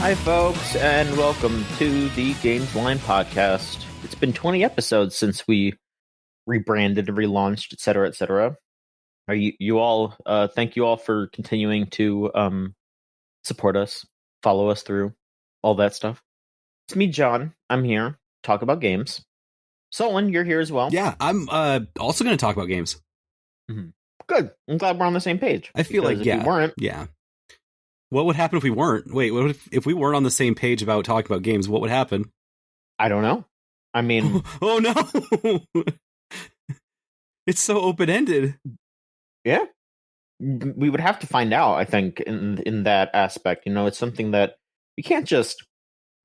Hi, folks, and welcome to the Gamesline podcast. It's been 20 episodes since we rebranded, relaunched, etc., etc. Are you all? Thank you all for continuing to support us, follow us through all that stuff. It's me, John. I'm here. Talk about games. Solon, you're here as well. Yeah, I'm also going to talk about games. Mm-hmm. Good. I'm glad we're on the same page. I feel like, if we weren't, yeah. What would happen if we weren't? Wait, what if we weren't on the same page about talking about games? What would happen? I don't know. I mean, oh no, it's so open-ended. Yeah, we would have to find out. I think in that aspect, it's something that we can't just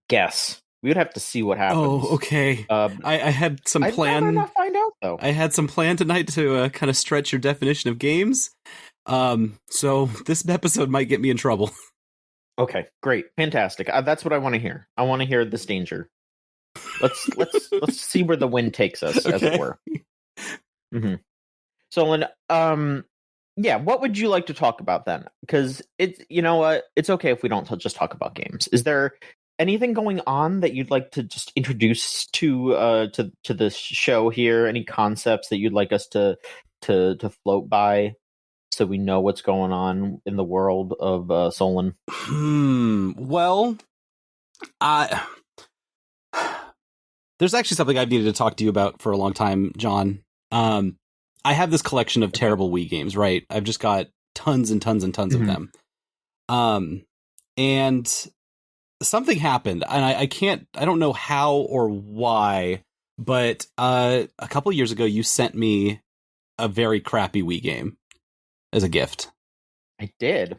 guess. We would have to see what happens. Oh, okay. I had some plan. I'd rather not find out, though. I had some plan tonight to kind of stretch your definition of games. So this episode might get me in trouble. Okay, great, fantastic. That's what I want to hear. I want to hear this danger. Let's see where the wind takes us, as it were. Mm-hmm. So, yeah, what would you like to talk about then? Because it's okay if we don't just talk about games. Is there anything going on that you'd like to just introduce to this show here? Any concepts that you'd like us to float by, so we know what's going on in the world of Solon? Well, there's actually something I've needed to talk to you about for a long time, John. I have this collection of terrible Wii games, right? I've just got tons and tons and tons of them. And something happened, and I don't know how or why, but a couple years ago, you sent me a very crappy Wii game as a gift. I did.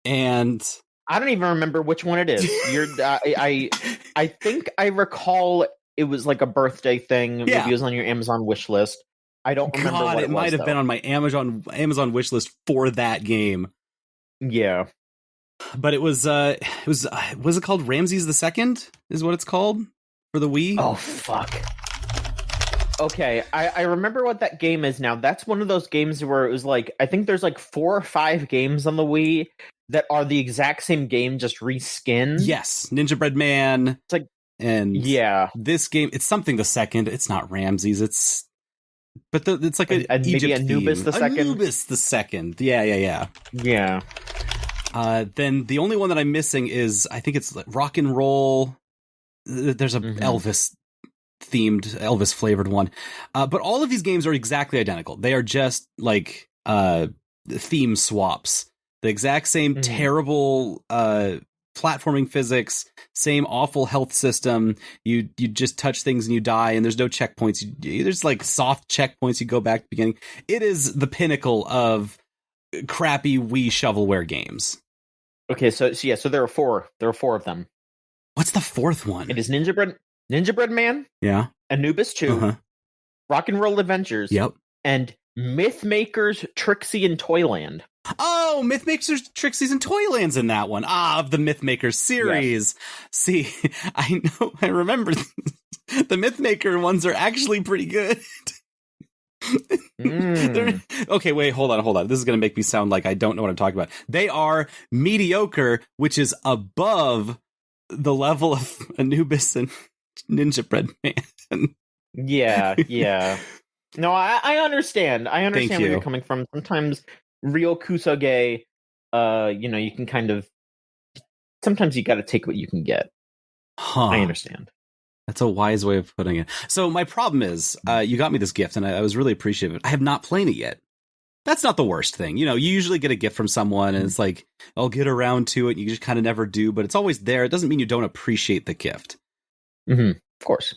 And I don't even remember which one it is. I think I recall it was like a birthday thing. Yeah. Maybe it was on your Amazon wish list. I don't remember what it was, might have been on my Amazon wish list for that game. Yeah. But it was it called Ramses II is what it's called for the Wii? Oh, fuck. Okay, I remember what that game is now. That's one of those games where it was like, I think there's like 4 or 5 games on the Wii that are the exact same game, just reskinned. Yes, Ninja Bread Man. It's like, and yeah, this game, it's something the second. It's not Ramses. It's like a maybe Anubis the second. Anubis the second. Yeah. Then the only one that I'm missing is, I think it's rock and roll. There's a Elvis flavored one. But all of these games are exactly identical. They are just like theme swaps. The exact same terrible platforming physics, same awful health system. You just touch things and you die, and there's no checkpoints. There's like soft checkpoints. You go back to the beginning. It is the pinnacle of crappy Wii shovelware games. Okay, so there are 4. There are 4 of them. What's the 4th one? It is Ninja Bread Man. Yeah. Anubis 2. Rock and Roll Adventures. Yep. And Mythmakers Trixie in Toyland. Oh, Mythmakers Trixie's in Toyland's in that one. Of the Mythmakers series. Yes. See, I remember the Mythmaker ones are actually pretty good. Okay, wait, hold on. This is going to make me sound like I don't know what I'm talking about. They are mediocre, which is above the level of Anubis and Ninja Bread Man. Yeah. No, I understand. I understand where you're coming from. Sometimes real Kusage, you can kind of... Sometimes you got to take what you can get. I understand. That's a wise way of putting it. So my problem is, you got me this gift, and I was really appreciative. I have not played it yet. That's not the worst thing. You usually get a gift from someone, and it's like, I'll get around to it, and you just kind of never do, but it's always there. It doesn't mean you don't appreciate the gift. Of course.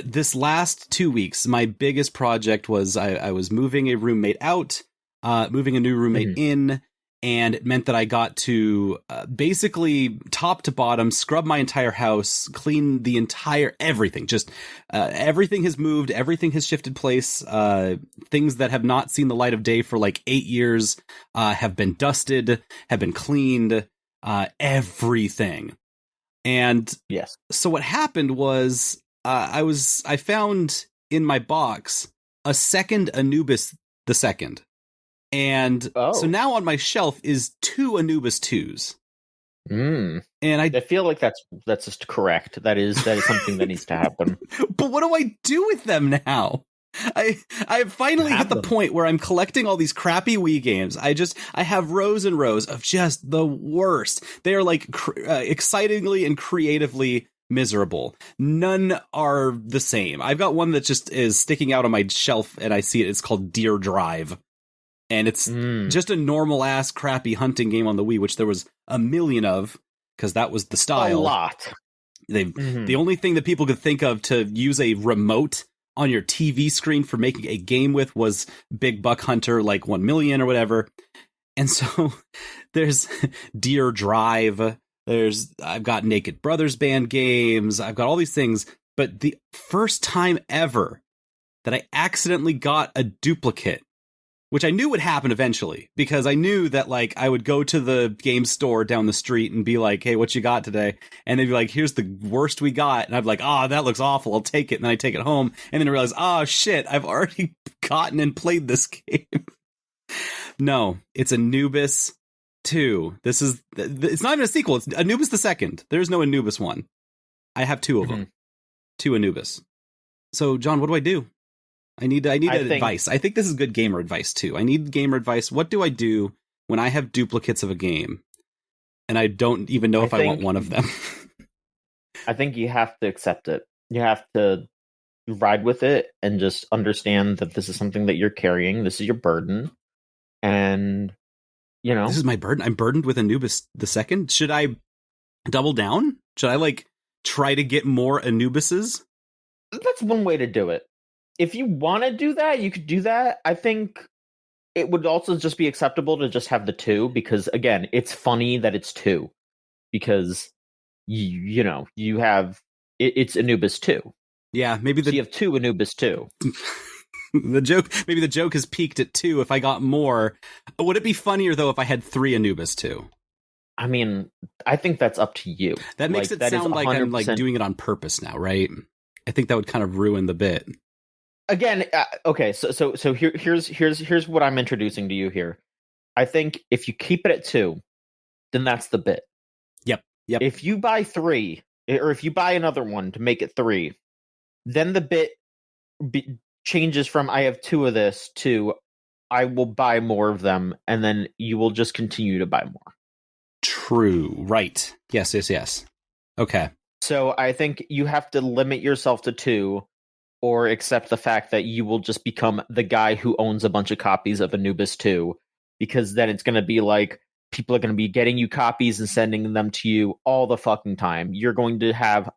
This last 2 weeks, my biggest project was I was moving a roommate out, moving a new roommate in, and it meant that I got to basically top to bottom scrub my entire house, clean the entire everything. Just everything has moved, everything has shifted place. Things that have not seen the light of day for like 8 years have been dusted, have been cleaned, everything. And yes, so what happened was I found in my box a second Anubis the second. And so now on my shelf is 2 Anubis 2s. Mm. And I feel like that's just correct. That is something that needs to happen. But what do I do with them now? I have finally hit the point where I'm collecting all these crappy Wii games. I have rows and rows of just the worst. They are like excitingly and creatively miserable. None are the same. I've got one that just is sticking out on my shelf, and I see it. It's called Deer Drive, and it's just a normal ass crappy hunting game on the Wii, which there was a million of because that was the style. A lot. The only thing that people could think of to use a remote on your TV screen for making a game with was Big Buck Hunter, like 1 million or whatever. And so there's Deer Drive. I've got Naked Brothers Band games. I've got all these things. But the first time ever that I accidentally got a duplicate, which I knew would happen eventually, because I knew that, like, I would go to the game store down the street and be like, hey, what you got today? And they'd be like, here's the worst we got. And I'd be like, that looks awful. I'll take it. And then I take it home. And then I realize, shit, I've already gotten and played this game. No, it's Anubis 2. It's not even a sequel. It's Anubis the second. There's no Anubis 1. I have 2 of them. 2 Anubis. So, John, what do I do? I need advice. I think this is good gamer advice, too. I need gamer advice. What do I do when I have duplicates of a game and I don't even know if I want one of them? I think you have to accept it. You have to ride with it and just understand that this is something that you're carrying. This is your burden. And, this is my burden. I'm burdened with Anubis the second. Should I double down? Should I, try to get more Anubises? That's one way to do it. If you want to do that, you could do that. I think it would also just be acceptable to just have the 2, because, again, it's funny that it's 2. Because, you have... It's Anubis 2. Yeah, maybe so you have 2 Anubis 2. Maybe the joke has peaked at 2 if I got more. Would it be funnier, though, if I had 3 Anubis 2? I mean, I think that's up to you. That makes it sound like I'm doing it on purpose now, right? I think that would kind of ruin the bit. Again, okay, so here's what I'm introducing to you here. I think if you keep it at 2, then that's the bit. Yep. If you buy 3, or if you buy another one to make it 3, then the bit changes from I have 2 of this to I will buy more of them, and then you will just continue to buy more. True. Right. Yes. Okay. So I think you have to limit yourself to 2, or accept the fact that you will just become the guy who owns a bunch of copies of Anubis 2, because then it's going to be like people are going to be getting you copies and sending them to you all the fucking time. You're going to have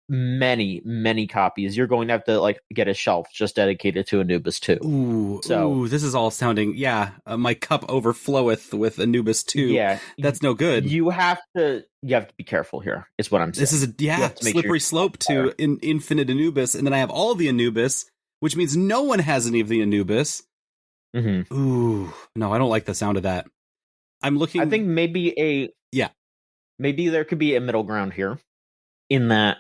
many copies. You're going to have to get a shelf just dedicated to Anubis 2. Ooh, this is all sounding, my cup overfloweth with Anubis 2. Yeah. That's no good. You have to be careful here, is what I'm saying. This is a slippery slope to infinite Anubis, and then I have all the Anubis, which means no one has any of the Anubis. Mm-hmm. Ooh, no, I don't like the sound of that. I'm looking... I think maybe maybe there could be a middle ground here, in that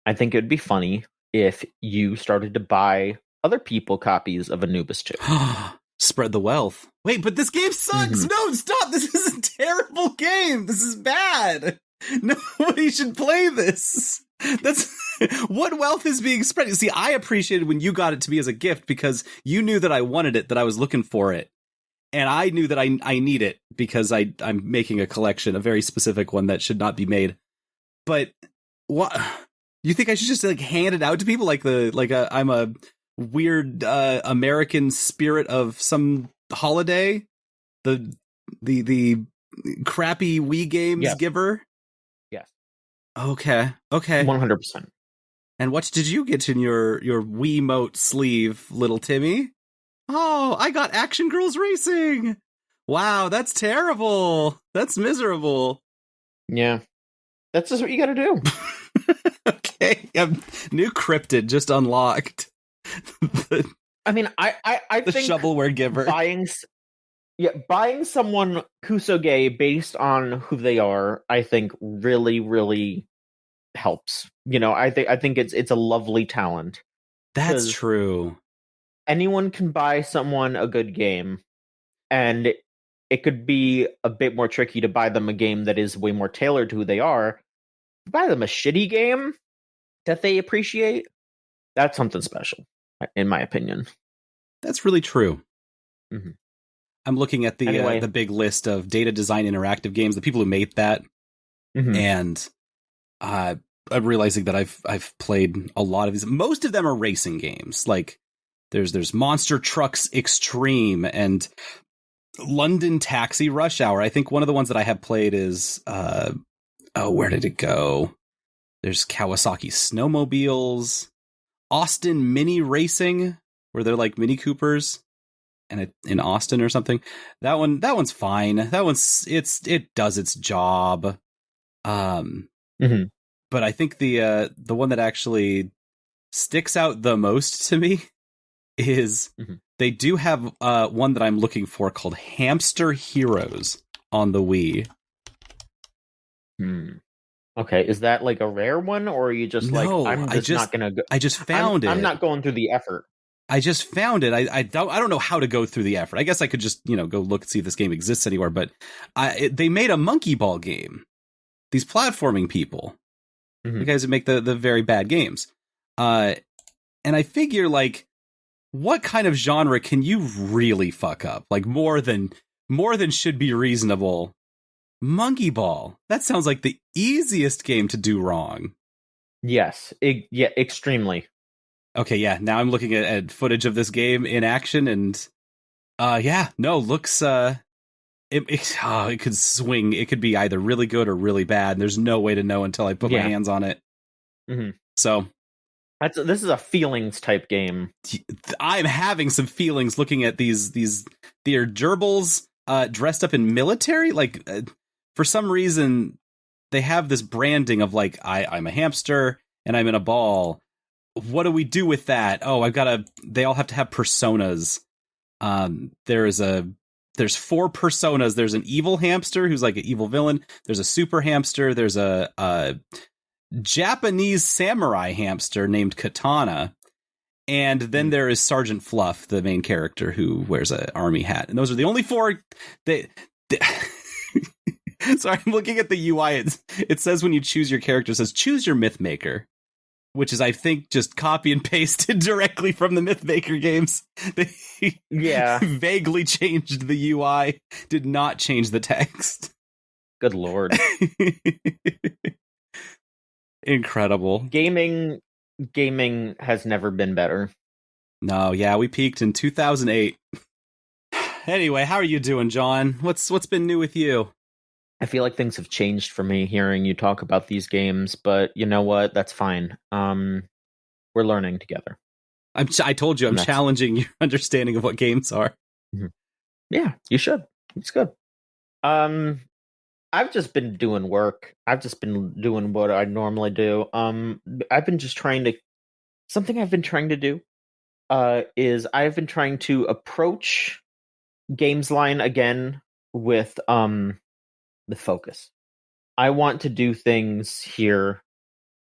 I think it would be funny if you started to buy other people copies of Anubis 2. Spread the wealth. Wait, but this game sucks! No, stop! This is a terrible game! This is bad! Nobody should play this! That's... What wealth is being spread? See, I appreciated when you got it to me as a gift, because you knew that I wanted it, that I was looking for it. And I knew that I need it, because I'm making a collection, a very specific one that should not be made. But... what... You think I should just hand it out to people I'm a weird American spirit of some holiday? The crappy Wii games giver? Yes. Okay. 100%. And what did you get in your Wiimote sleeve, little Timmy? Oh, I got Action Girls Racing! Wow, that's terrible. That's miserable. Yeah. That's just what you gotta do. Okay, new cryptid just unlocked. I mean, I the think shovelware giver buying someone Kusoge based on who they are, I think really helps. I think it's a lovely talent. That's true. Anyone can buy someone a good game, and it could be a bit more tricky to buy them a game that is way more tailored to who they are. Buy them a shitty game that they appreciate. That's something special, in my opinion. That's really true. Mm-hmm. I'm looking at the big list of Data Design Interactive games, the people who made that, and I'm realizing that I've played a lot of these. Most of them are racing games. Like there's Monster Trucks Extreme and London Taxi Rush Hour. I think one of the ones that I have played is where did it go? There's Kawasaki Snowmobiles, Austin Mini Racing, where they're like Mini Coopers, and in Austin or something. That one's fine. That it does its job. But I think the one that actually sticks out the most to me is they do have one that I'm looking for called Hamster Heroes on the Wii. Okay, is that like a rare one, or are you just I'm just not gonna go? I just found it. I'm not going through the effort. I just found it. I don't know how to go through the effort. I guess I could just go look and see if this game exists anywhere. But they made a monkey ball game. These platforming people, the guys that make the very bad games, and I figure like, what kind of genre can you really fuck up? Like more than should be reasonable. Monkey Ball. That sounds like the easiest game to do wrong. Yes. Extremely. Okay, yeah. Now I'm looking at footage of this game in action, and looks it could swing. It could be either really good or really bad. And there's no way to know until I put my hands on it. So this is a feelings type game. I'm having some feelings looking at they're gerbils dressed up in military. Like for some reason they have this branding of like I'm a hamster and I'm in a ball. What do we do with that? Oh, they all have to have personas. There's 4 personas. There's an evil hamster who's like an evil villain. There's a super hamster. There's a Japanese samurai hamster named Katana. And then there is Sergeant Fluff, the main character who wears an army hat. And those are the only 4 Sorry, I'm looking at the UI. It says when you choose your character, it says choose your myth maker, which is, I think, just copy and pasted directly from the Mythmaker games. They vaguely changed the UI, did not change the text. Good lord. Incredible. Gaming has never been better. No, yeah, we peaked in 2008. Anyway, how are you doing, John? What's been new with you? I feel like things have changed for me hearing you talk about these games, but you know what? That's fine. We're learning together. I told you, I'm challenging your understanding of what games are. Yeah, you should. It's good. I've just been doing work. I've just been doing what I normally do. Something I've been trying to do is I've been trying to approach Gamesline again with the focus. I want to do things here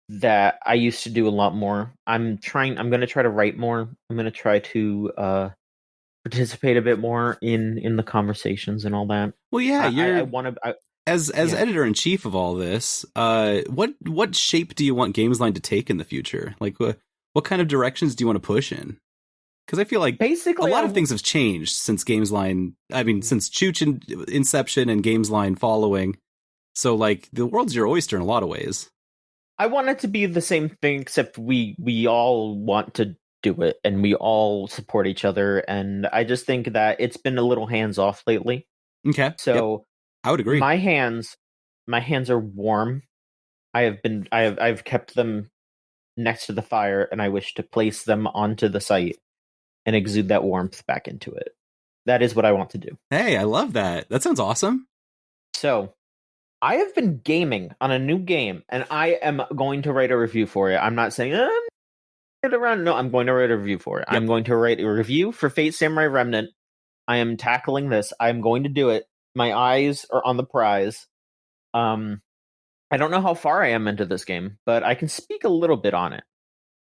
that I used to do a lot more. I'm going to try to write more. I'm going to try to participate a bit more in the conversations and all that. Well, yeah, as editor in chief of all this, what shape do you want Gamesline to take in the future? Like, what kind of directions do you want to push in? Because I feel like basically a lot of things have changed since Gamesline. I mean, since Chooch inception and Gamesline following. So, like, the world's your oyster in a lot of ways. I want it to be the same thing, except we all want to do it, and we all support each other. And I just think that it's been a little hands off lately. Okay, so I would agree. My hands are warm. I've kept them next to the fire, and I wish to place them onto the site and exude that warmth back into it. That is what I want to do. Hey, I love that. That sounds awesome. So, I have been gaming on a new game, and I am going to write a review for it. I'm not saying, get around. No, I'm going to write a review for it. Yep. I'm going to write a review for Fate Samurai Remnant. I am tackling this. I'm going to do it. My eyes are on the prize. I don't know how far I am into this game, but I can speak a little bit on it.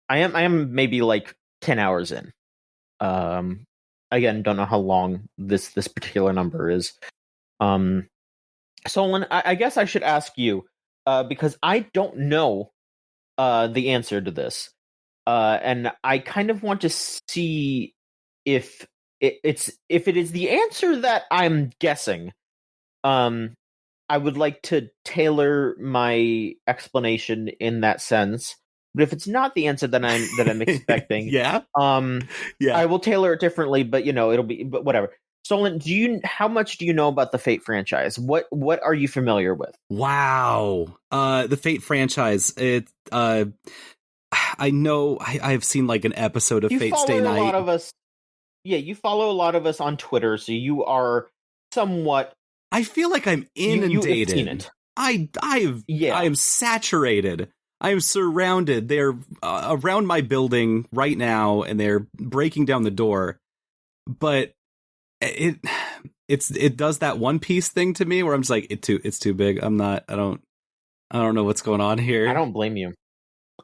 I am maybe like 10 hours in. Again, don't know how long this particular number is. Solon, I guess I should ask you, because I don't know the answer to this, and I kind of want to see if if it is the answer that I'm guessing. I would like to tailor my explanation in that sense. But if it's not the answer that I'm expecting, yeah, I will tailor it differently. But it'll be, but whatever. Solon, how much do you know about the Fate franchise? What are you familiar with? Wow, the Fate franchise. I know I've seen like an episode of Fate Stay Night. A lot of us, you follow a lot of us on Twitter, so you are somewhat. I feel like I'm inundated. You've seen it. I am saturated. I am surrounded. They're around my building right now, and they're breaking down the door. But it does that One Piece thing to me, where I'm just like, it's too big. I don't know what's going on here. I don't blame you.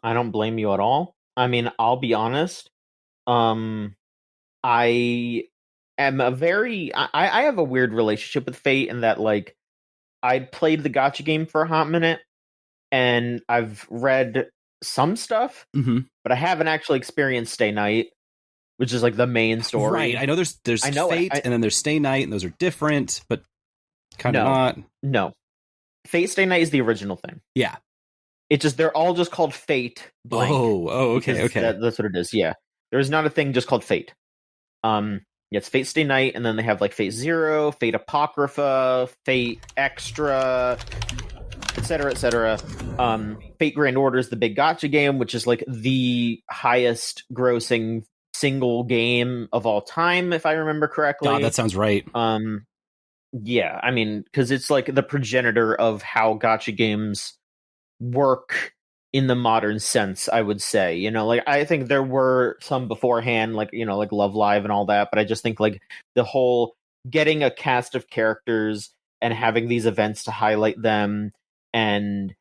I don't blame you at all. I mean, I'll be honest. I am I have a weird relationship with Fate in that, like, I played the gacha game for a hot minute, and I've read some stuff, but I haven't actually experienced Stay Night, which is like the main story. Right. I know there's Fate, and then there's Stay Night, and those are different, but kind of not. No. Fate Stay Night is the original thing. Yeah. It's just, they're all just called Fate blank. Okay. That's what it is, yeah. There's not a thing just called Fate. It's Fate Stay Night, and then they have like Fate Zero, Fate Apocrypha, Fate Extra, etc., etc. Fate Grand Order is the big gacha game, which is like the highest grossing single game of all time, if I remember correctly. God, that sounds right. Yeah, I mean, because it's like the progenitor of how gacha games work in the modern sense, I would say. Like, I think there were some beforehand, like, like Love Live and all that, but I just think like the whole getting a cast of characters and having these events to highlight them, and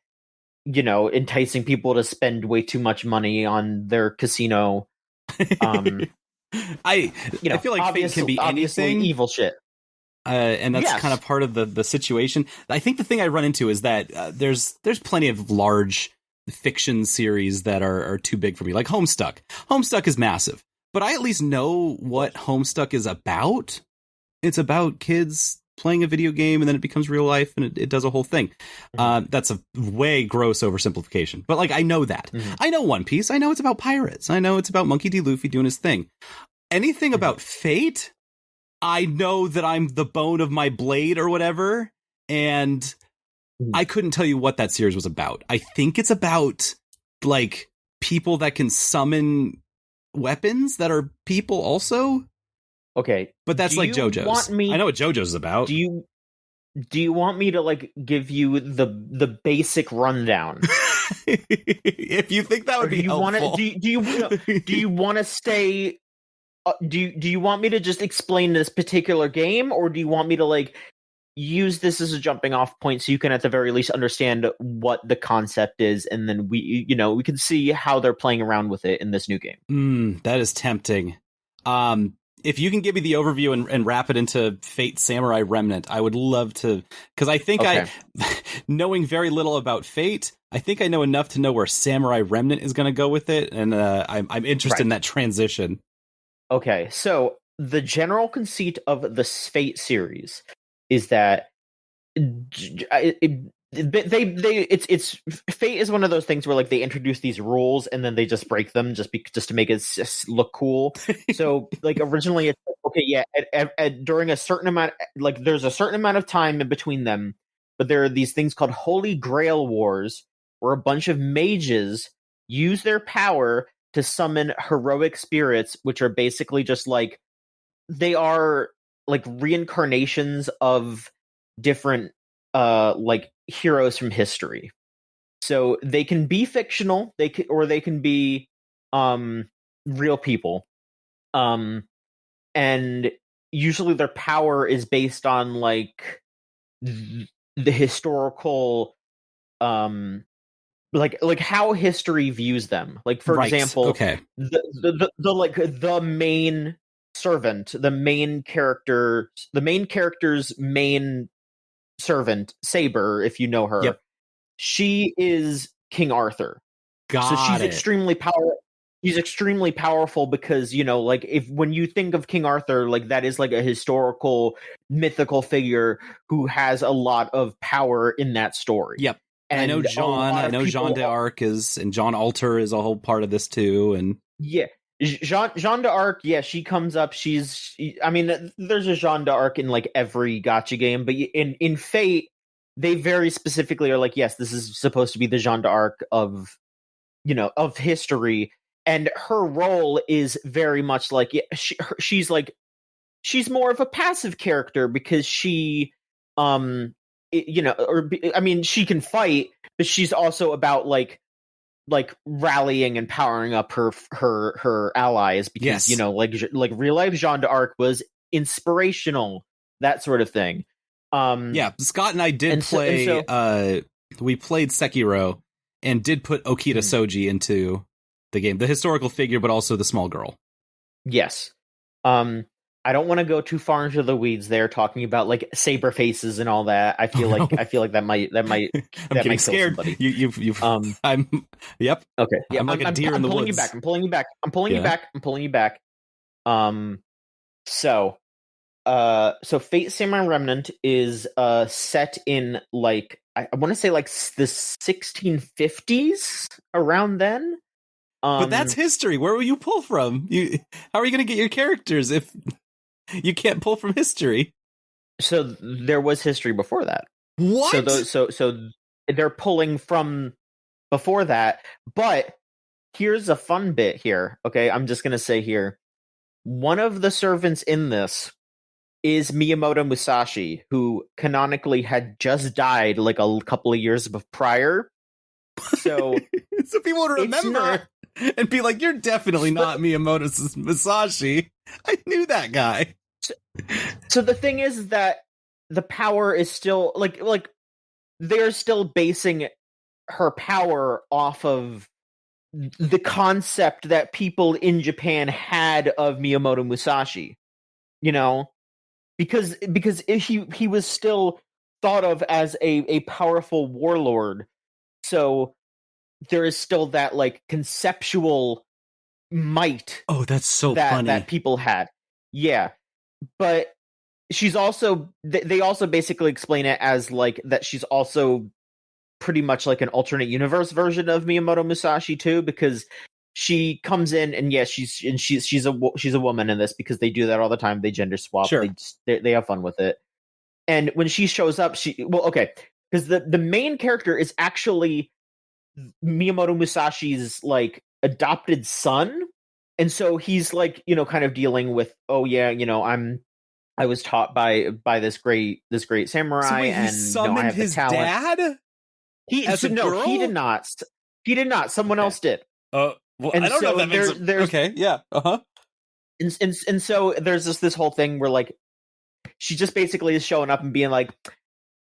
enticing people to spend way too much money on their casino. I feel like Fate can be anything. Evil shit. And that's kind of part of the situation. I think the thing I run into is that there's plenty of large fiction series that are too big for me, like Homestuck. Homestuck is massive, but I at least know what Homestuck is about. It's about kids playing a video game, and then it becomes real life, and it does a whole thing. That's a way gross oversimplification, but like, I know that. I know One Piece. I know it's about pirates. I know it's about Monkey D. Luffy doing his thing. Anything about Fate, I know that I'm the bone of my blade or whatever, and I couldn't tell you what that series was about. I think it's about like people that can summon weapons that are people also. Okay, but that's like JoJo's. I know what JoJo's is about. Do you want me to like give you the basic rundown? If you think that would be helpful. Do you want to stay? Do you want me to just explain this particular game, or do you want me to like use this as a jumping off point so you can at the very least understand what the concept is, and then we can see how they're playing around with it in this new game? That is tempting. If you can give me the overview and wrap it into Fate Samurai Remnant, I would love to, because I think knowing very little about Fate, I think I know enough to know where Samurai Remnant is going to go with it, and I'm interested in that transition. Okay, so the general conceit of the Fate series is that it's Fate is one of those things where like they introduce these rules and then they just break them just to make it just look cool. So like originally it's during a certain amount, like there's a certain amount of time in between them, but there are these things called Holy Grail Wars, where a bunch of mages use their power to summon heroic spirits, which are basically just like, they are like reincarnations of different like heroes from history. So they can be fictional, they can be real people. And usually their power is based on like the historical like how history views them. Like, for example, the main servant, the main character's main servant, Saber, if you know her, Yep. she is King Arthur. So she's extremely powerful. She's extremely powerful because, like, if when you think of King Arthur, like, that is like a historical mythical figure who has a lot of power in that story. Yep. And I know Jeanne d'Arc is, and John Alter is a whole part of this too. And yeah, Jeanne d'Arc, yeah, she comes up. There's a Jeanne d'Arc in like every gacha game, but in Fate, they very specifically are like, yes, this is supposed to be the Jeanne d'Arc of history, and her role is very much like, she's more of a passive character because she, she can fight, but she's also about like rallying and powering up her allies because, yes. like real life Jeanne d'Arc was inspirational, that sort of thing. Yeah, Scott and I did play. We played Sekiro and did put Okita Soji into the game, the historical figure, but also the small girl. Yes. I don't want to go too far into the weeds there, talking about like saber faces and all that. I feel like that might I'm getting scared. You've I'm yep. Okay. Yeah, I'm like a deer in the woods. I'm pulling you back. I'm pulling you back. So Fate Samurai Remnant is set in like, I want to say like the 1650s, around then. But that's history. Where will you pull from? How are you going to get your characters if you can't pull from history? So there was history before that. What? So they're pulling from before that. But here's a fun bit here. Okay, I'm just going to say here, one of the servants in this is Miyamoto Musashi, who canonically had just died like a couple of years prior. So people would remember and be like, "You're definitely not Miyamoto Musashi. I knew that guy." So the thing is that the power is still like they're still basing her power off of the concept that people in Japan had of Miyamoto Musashi. Because he was still thought of as a powerful warlord. So there is still that like conceptual might. Oh, that's so funny. That people had. Yeah. But she's also, they also basically explain it as like that she's also pretty much like an alternate universe version of Miyamoto Musashi too, because she comes in and she's a woman in this, because they do that all the time. They gender swap. Sure. They have fun with it. And when she shows up, because the main character is actually Miyamoto Musashi's like adopted son, and so he's like, kind of dealing with, I was taught by this great samurai, so wait, and summoned I have his the talent. Dad? He did not. He did not. Someone else did. Well, I don't know if that makes okay. Yeah. And so there's this whole thing where like she just basically is showing up and being like,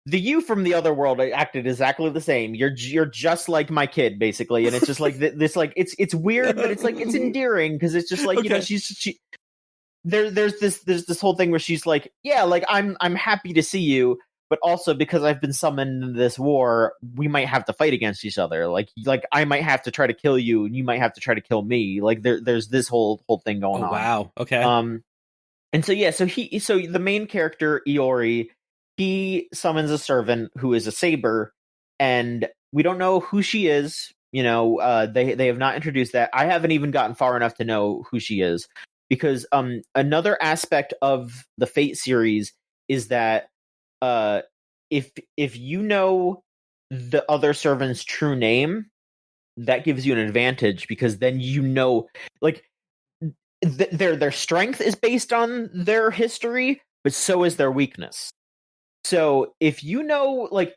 the you from the other world acted exactly the same. You're just like my kid, basically. And it's just like this, like it's weird, but it's like it's endearing, because it's just like, there's this whole thing where she's like, yeah, like I'm happy to see you, but also because I've been summoned into this war, we might have to fight against each other. Like I might have to try to kill you, and you might have to try to kill me. Like there's this whole thing going on. Wow. Okay. And so so the main character Iori, he summons a servant who is a saber, and we don't know who she is. They have not introduced that. I haven't even gotten far enough to know who she is, because another aspect of the Fate series is that if you know the other servant's true name, that gives you an advantage, because then like their strength is based on their history, but so is their weakness. So if you know, like,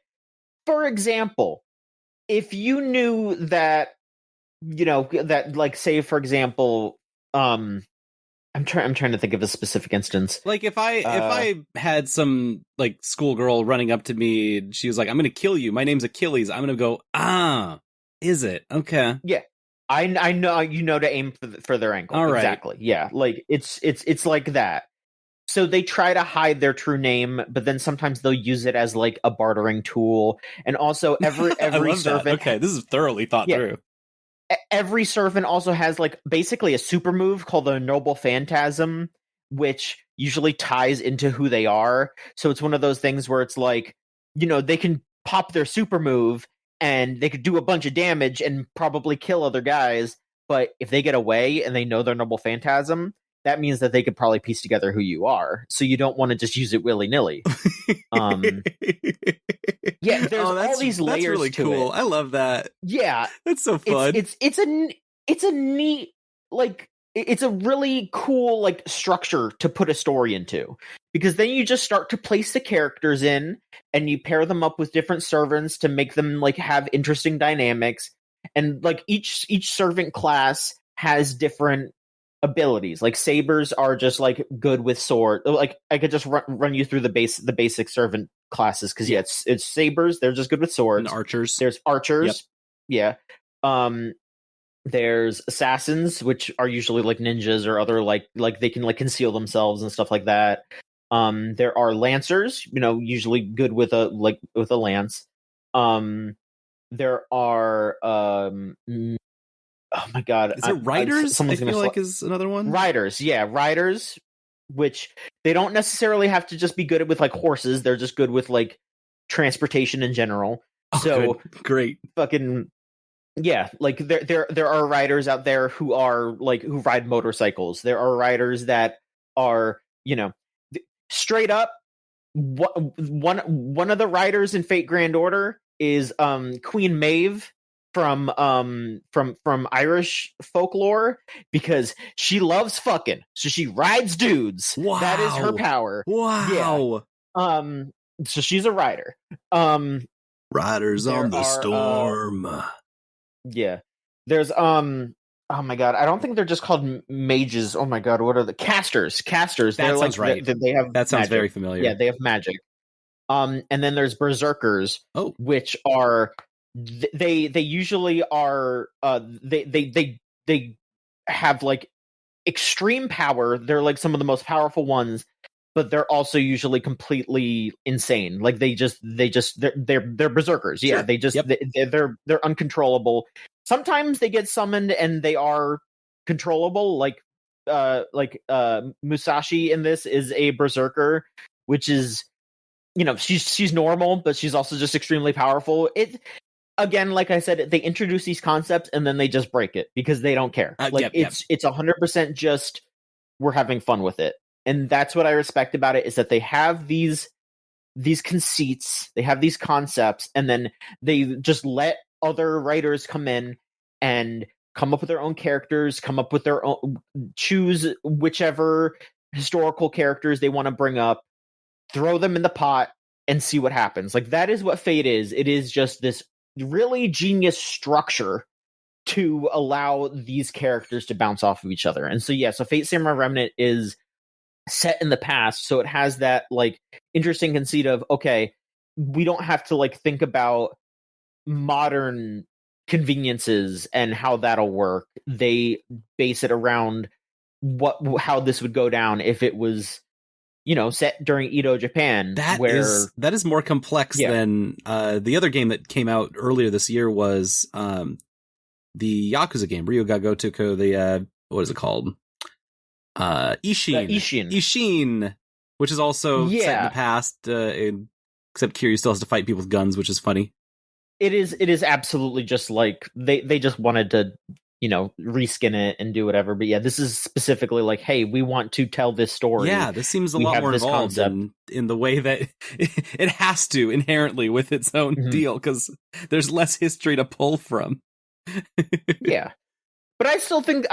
for example, if you knew that, that, like, say, for example, I'm trying to think of a specific instance. Like if I had some like schoolgirl running up to me and she was like, "I'm going to kill you. My name's Achilles." I'm going to go, is it? Okay. Yeah. I know, to aim for their ankle. All right. Exactly. Yeah. Like it's like that. So they try to hide their true name, but then sometimes they'll use it as like a bartering tool. And also every I love servant. That. Okay, this is thoroughly thought through. Every servant also has like basically a super move called the Noble Phantasm, which usually ties into who they are. So it's one of those things where it's like, they can pop their super move and they could do a bunch of damage and probably kill other guys. But if they get away and they know their Noble Phantasm, that means that they could probably piece together who you are. So you don't want to just use it willy-nilly. Yeah, there's all these layers. That's really cool. I love that. Yeah, that's so fun. It's a neat, like, it's a really cool like structure to put a story into, because then you just start to place the characters in and you pair them up with different servants to make them like have interesting dynamics, and like each servant class has different abilities. Like sabers are just like good with sword. Like I could just run you through the basic servant classes, because it's sabers, they're just good with swords. And archers. There's archers. Yep. Yeah. There's assassins, which are usually like ninjas or other like they can like conceal themselves and stuff like that. There are lancers, usually good with a lance. There are oh my god, is it riders? I feel like is another one. Riders, yeah, riders, which they don't necessarily have to just be good with like horses. They're just good with like transportation in general. So good. Great, fucking yeah. Like there are riders out there who are like who ride motorcycles. There are riders that are straight up. One of the riders in Fate Grand Order is Queen Maeve from Irish folklore, because she loves fucking, so she rides dudes. Wow. That is her power. Wow. Yeah. So she's a rider. Riders on the storm. Yeah. There's oh my god, I don't think they're just called mages. Oh my god, what are the casters? That they're sounds like, right. They have that sounds magic. Very familiar. Yeah, they have magic. And then there's berserkers, which are they usually are they have like extreme power. They're like some of the most powerful ones, but they're also usually completely insane. Like they're berserkers. Yeah, sure. They're uncontrollable. Sometimes they get summoned and they are controllable. Like Musashi in this is a berserker, which is she's normal, but she's also just extremely powerful. It again, like I said, they introduce these concepts and then they just break it because they don't care. It's 100% just we're having fun with it, and that's what I respect about it, is that they have these conceits, they have these concepts, and then they just let other writers come in and come up with their own characters, come up with their own, choose whichever historical characters they want to bring up, throw them in the pot, and see what happens. Like, that is what Fate is. It is just this really genius structure to allow these characters to bounce off of each other. And so so Fate Samurai Remnant is set in the past, so it has that like interesting conceit of, okay, we don't have to like think about modern conveniences and how that'll work. They base it around how this would go down if it was set during Edo Japan. That is more complex than the other game that came out earlier this year was the Yakuza game, Ryuga Gotoku, the what is it called? Ishin, which is also set in the past, except Kiryu still has to fight people with guns, which is funny. It is absolutely just like they just wanted to reskin it and do whatever. But this is specifically like, hey, we want to tell this story. Yeah, this seems a lot more involved in the way that it has to inherently with its own deal, because there's less history to pull from. Yeah, but I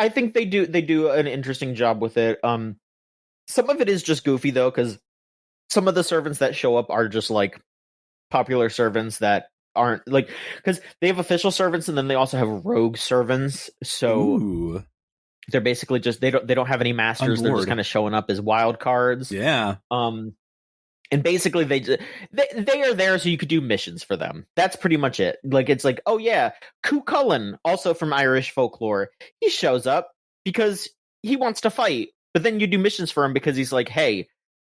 think they do an interesting job with it. Some of it is just goofy though, because some of the servants that show up are just like popular servants that aren't like, because they have official servants and then they also have rogue servants. So they're basically just they don't have any masters. They're just kind of showing up as wild cards. Yeah. And basically they are there so you could do missions for them. That's pretty much it. Like, it's like, oh yeah, Cú Chulainn, also from Irish folklore, he shows up because he wants to fight, but then you do missions for him because he's like, hey,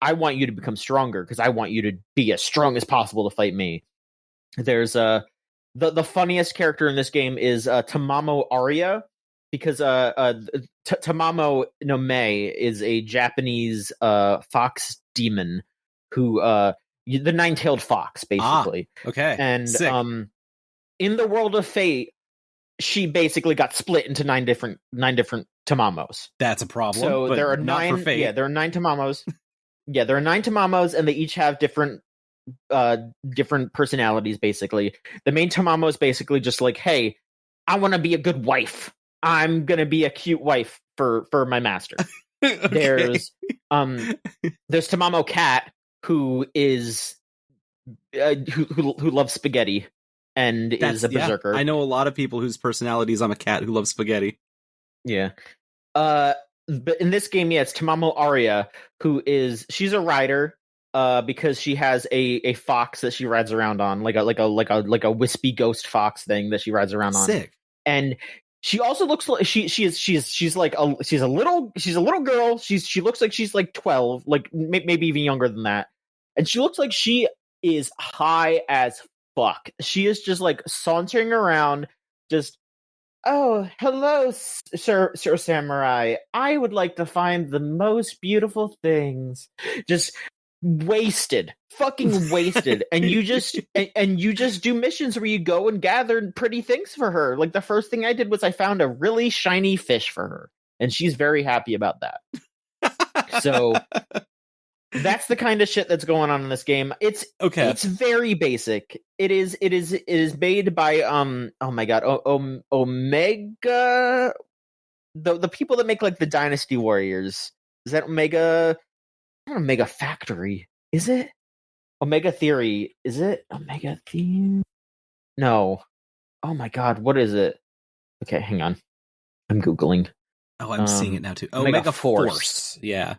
I want you to become stronger because I want you to be as strong as possible to fight me. There's the funniest character in this game is Tamamo Arya, because Tamamo no Mae is a Japanese fox demon who the nine-tailed fox, basically. Okay. And sick. In the world of Fate, she basically got split into nine different Tamamos. That's a problem. So but there are not nine. For Fate. Yeah, there are 9 Tamamos. Yeah, there are 9 Tamamos, and they each have different personalities. Basically, the main Tamamo is basically just like, hey, I want to be a good wife. I'm gonna be a cute wife for my master. Okay. There's Tamamo Cat, who is who loves spaghetti and is a berserker. I know a lot of people whose personalities I'm a cat who loves spaghetti. Yeah. But in this game, it's Tamamo Arya, she's a rider, because she has a fox that she rides around on, like a wispy ghost fox thing that she rides around on. Sick. And she also looks like she's a little girl. She looks like she's like 12, like maybe even younger than that. And she looks like she is high as fuck. She is just like sauntering around, just, oh, hello, Sir Samurai. I would like to find the most beautiful things. Just wasted, fucking wasted. And you just do missions where you go and gather pretty things for her. Like, the first thing I did was I found a really shiny fish for her, and she's very happy about that. So that's the kind of shit that's going on in this game. It's very basic. It is made by oh my god, Omega, the people that make like the Dynasty Warriors. Is that Omega? Not Omega Factory, is it? Omega Theory, is it? Omega Theory? No. Oh my god, what is it? Okay, hang on. I'm Googling. Oh, I'm seeing it now too. Omega Force. Yeah.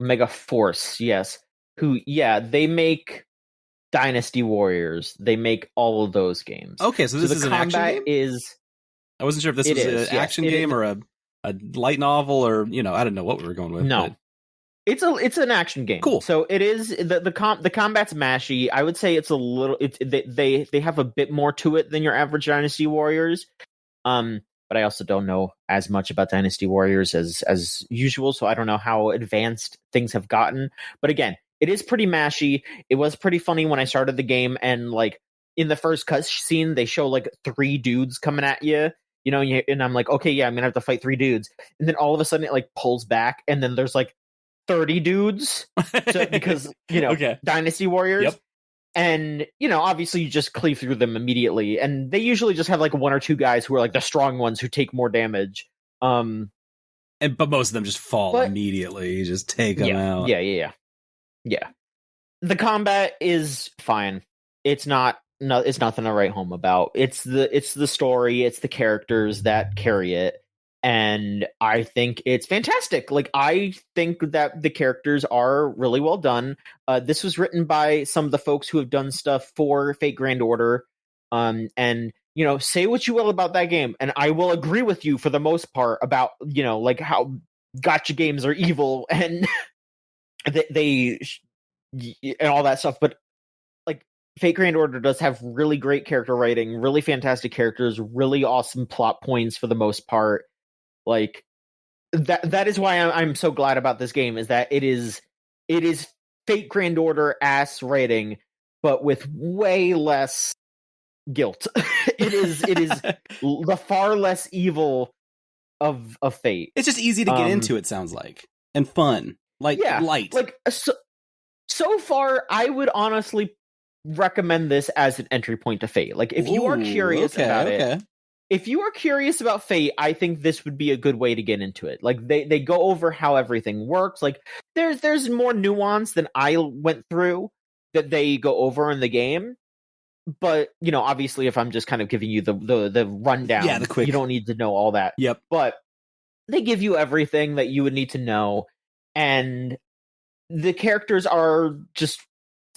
Omega Force, yes. They make Dynasty Warriors. They make all of those games. Okay, so this is an action game? I wasn't sure if this was an action game or a light novel, or I didn't know what we were going with. No. But... It's an action game. Cool. So it is the combat's mashy. I would say it's a little. They have a bit more to it than your average Dynasty Warriors. But I also don't know as much about Dynasty Warriors as usual, so I don't know how advanced things have gotten. But again, it is pretty mashy. It was pretty funny when I started the game, and like in the first cutscene, they show like 3 dudes coming at you. And I'm like, okay, yeah, I'm gonna have to fight 3 dudes, and then all of a sudden it like pulls back, and then there's like 30 dudes, because okay. Dynasty Warriors. Yep. And obviously you just cleave through them immediately, and they usually just have like 1 or 2 guys who are like the strong ones who take more damage. But most of them just fall immediately. You just take them out. Yeah. The combat is fine. It's nothing to write home about. It's the story, it's the characters that carry it. And I think it's fantastic. Like, I think that the characters are really well done. This was written by some of the folks who have done stuff for Fate Grand Order. And, say what you will about that game, and I will agree with you for the most part about, like how gacha games are evil and they and all that stuff. But, like, Fate Grand Order does have really great character writing, really fantastic characters, really awesome plot points for the most part. Like, that is why I'm so glad about this game, is that it is Fate Grand Order ass rating, but with way less guilt. it is the far less evil of Fate. It's just easy to get into, it sounds like, and fun. Like, light. Like, so far, I would honestly recommend this as an entry point to Fate. Like, if you are curious about it. If you are curious about Fate, I think this would be a good way to get into it. Like, they go over how everything works. Like, there's more nuance than I went through that they go over in the game. But, obviously, if I'm just kind of giving you the rundown, the quick, you don't need to know all that. Yep. But they give you everything that you would need to know, and the characters are just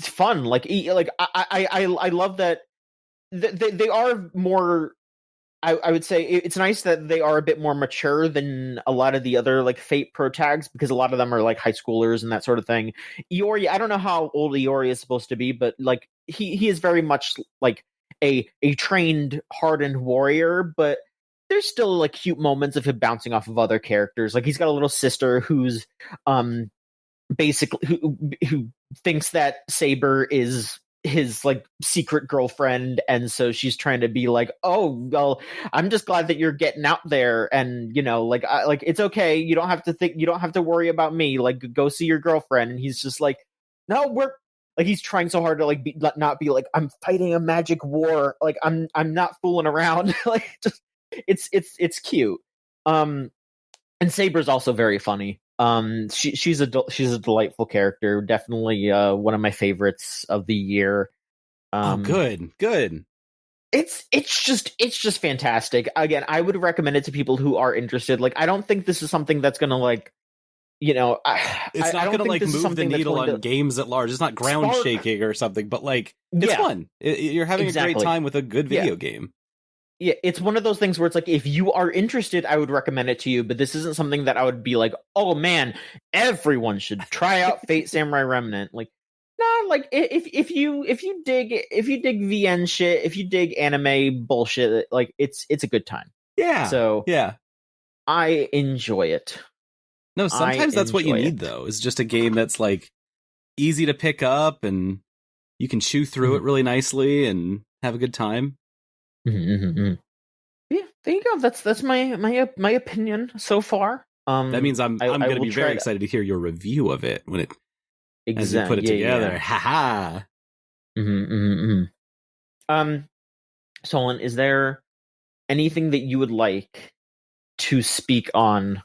fun. Like I love that they are more I would say it's nice that they are a bit more mature than a lot of the other like Fate Pro tags, because a lot of them are like high schoolers and that sort of thing. Iori, I don't know how old Iori is supposed to be, but like he is very much like a trained, hardened warrior, but there's still like cute moments of him bouncing off of other characters. Like he's got a little sister who's basically who thinks that Saber is his like secret girlfriend, and so she's trying to be like, oh well, I'm just glad that you're getting out there, and you know, like like it's okay, you don't have to worry about me, like go see your girlfriend. And he's just like, no, we're like, he's trying so hard to like not be like, I'm fighting a magic war, like I'm not fooling around. Like just it's cute. And Saber's also very funny. She's a delightful character, definitely one of my favorites of the year. Good. It's just fantastic. Again, I would recommend it to people who are interested. Like, I don't think this is something that's gonna like, you know, it's not gonna like move the needle on games at large. It's not ground shaking or something, but like it's fun. You're having a great time with a good video game. Yeah, it's one of those things where it's like, if you are interested, I would recommend it to you, but this isn't something that I would be like, oh man, everyone should try out Fate Samurai Remnant. Like, nah, like if you dig VN shit, if you dig anime bullshit, like it's a good time. Yeah. So yeah, I enjoy it. No, sometimes that's what you need though, is just a game that's like easy to pick up and you can chew through it really nicely and have a good time. Yeah, there you go. That's my opinion so far. That means I'm going to be very excited to hear your review of it when it as you put it together. Yeah. Ha Solon, is there anything that you would like to speak on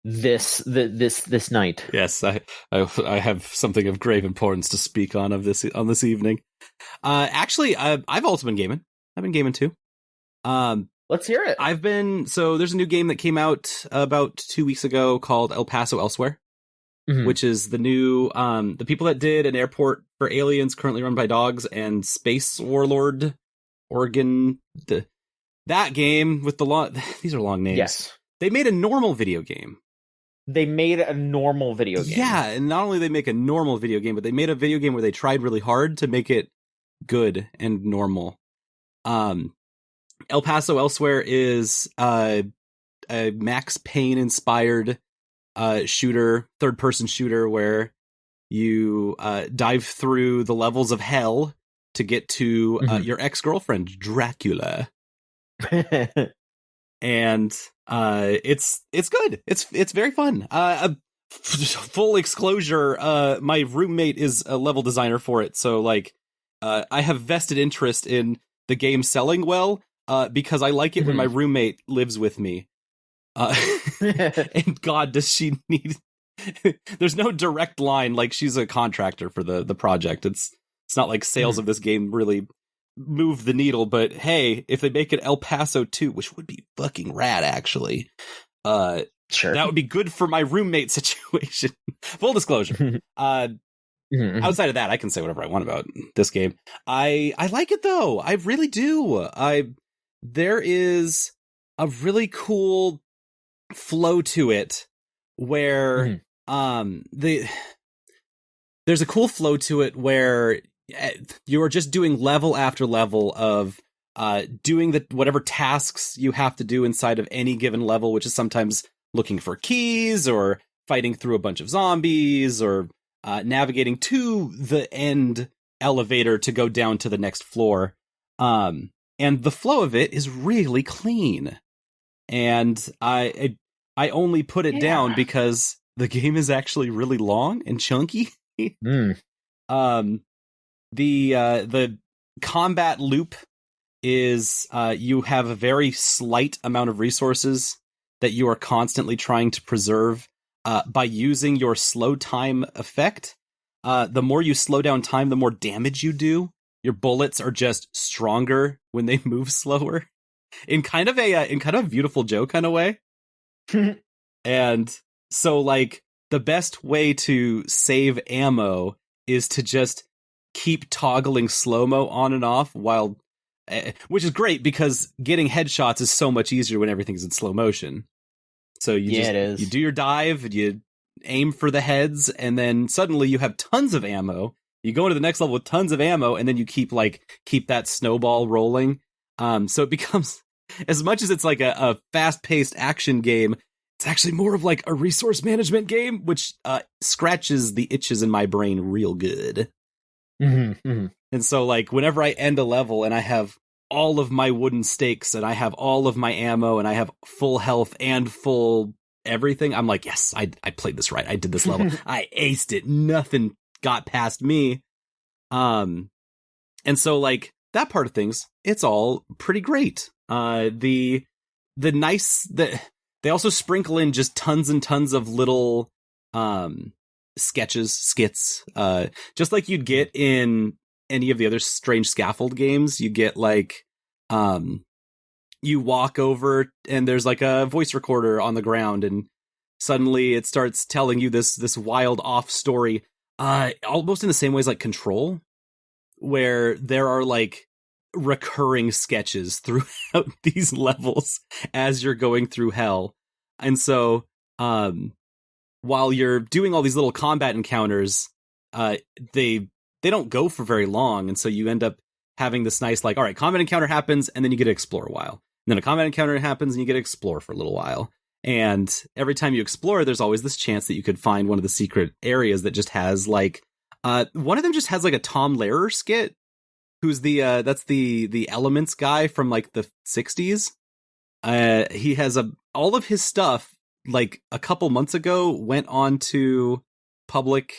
this night? Yes, I have something of grave importance to speak on this evening. Actually, I've also been gaming. I've been gaming too. Let's hear it. So there's a new game that came out about 2 weeks ago called El Paso Elsewhere, which is the new, the people that did An Airport for Aliens, Currently Run by Dogs, and Space Warlord Oregon. That game with these are long names. Yes. They made a normal video game. Yeah, and not only they make a normal video game, but they made a video game where they tried really hard to make it good and normal. El Paso Elsewhere is a Max Payne inspired third-person shooter where you dive through the levels of hell to get to your ex-girlfriend Dracula. And it's good. It's very fun. Full disclosure, my roommate is a level designer for it, so like I have vested interest in the game selling well, because I like it when my roommate lives with me. And God, does she need... There's no direct line, like she's a contractor for the project. It's not like sales of this game really move the needle, but hey, if they make it El Paso 2, which would be fucking rad, actually, sure, that would be good for my roommate situation. Full disclosure. Outside of that, I can say whatever I want about this game. I like it though. I really do. There is a really cool flow to it where there's a cool flow to it where you are just doing level after level of doing whatever tasks you have to do inside of any given level, which is sometimes looking for keys or fighting through a bunch of zombies or navigating to the end elevator to go down to the next floor. And the flow of it is really clean. And I only put it down because the game is actually really long and chunky. The combat loop is you have a very slight amount of resources that you are constantly trying to preserve by using your slow time effect. The more you slow down time, the more damage you do. Your bullets are just stronger when they move slower, in kind of a beautiful Joe kind of way. And so, like, the best way to save ammo is to just keep toggling slow-mo on and off while which is great because getting headshots is so much easier when everything's in slow motion. So it is. You do your dive, you aim for the heads, and then suddenly you have tons of ammo. You go into the next level with tons of ammo, and then you keep that snowball rolling. So it becomes, as much as it's like a fast-paced action game, it's actually more of like a resource management game, which scratches the itches in my brain real good. Mm-hmm, mm-hmm. And so, like, whenever I end a level and I have all of my wooden stakes and I have all of my ammo and I have full health and full everything, I'm like, yes, I played this right. I did this level. I aced it. Nothing got past me. And so, like, that part of things, it's all pretty great. They also sprinkle in just tons and tons of little skits, just like you'd get in any of the other strange scaffold games. You get like you walk over and there's like a voice recorder on the ground, and suddenly it starts telling you this wild off story, almost in the same ways like Control, where there are like recurring sketches throughout these levels as you're going through hell. And so while you're doing all these little combat encounters, they don't go for very long, and so you end up having this nice, like, all right, combat encounter happens, and then you get to explore a while. And then a combat encounter happens, and you get to explore for a little while. And every time you explore, there's always this chance that you could find one of the secret areas that just has, like, one of them just has, like, a Tom Lehrer skit, who's that's the Elements guy from, like, the 60s. He has all of his stuff, like, a couple months ago, went on to public,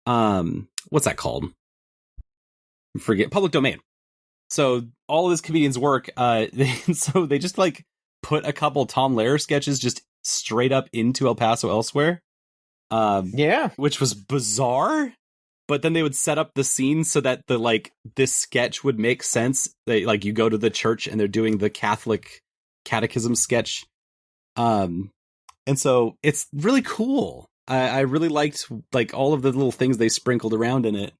what's that called? Forget, public domain. So all of this comedian's work, so they just like put a couple Tom Lehrer sketches just straight up into El Paso Elsewhere. Which was bizarre. But then they would set up the scene so that this sketch would make sense. They, like, you go to the church and they're doing the Catholic catechism sketch. And so it's really cool. I really liked like all of the little things they sprinkled around in it.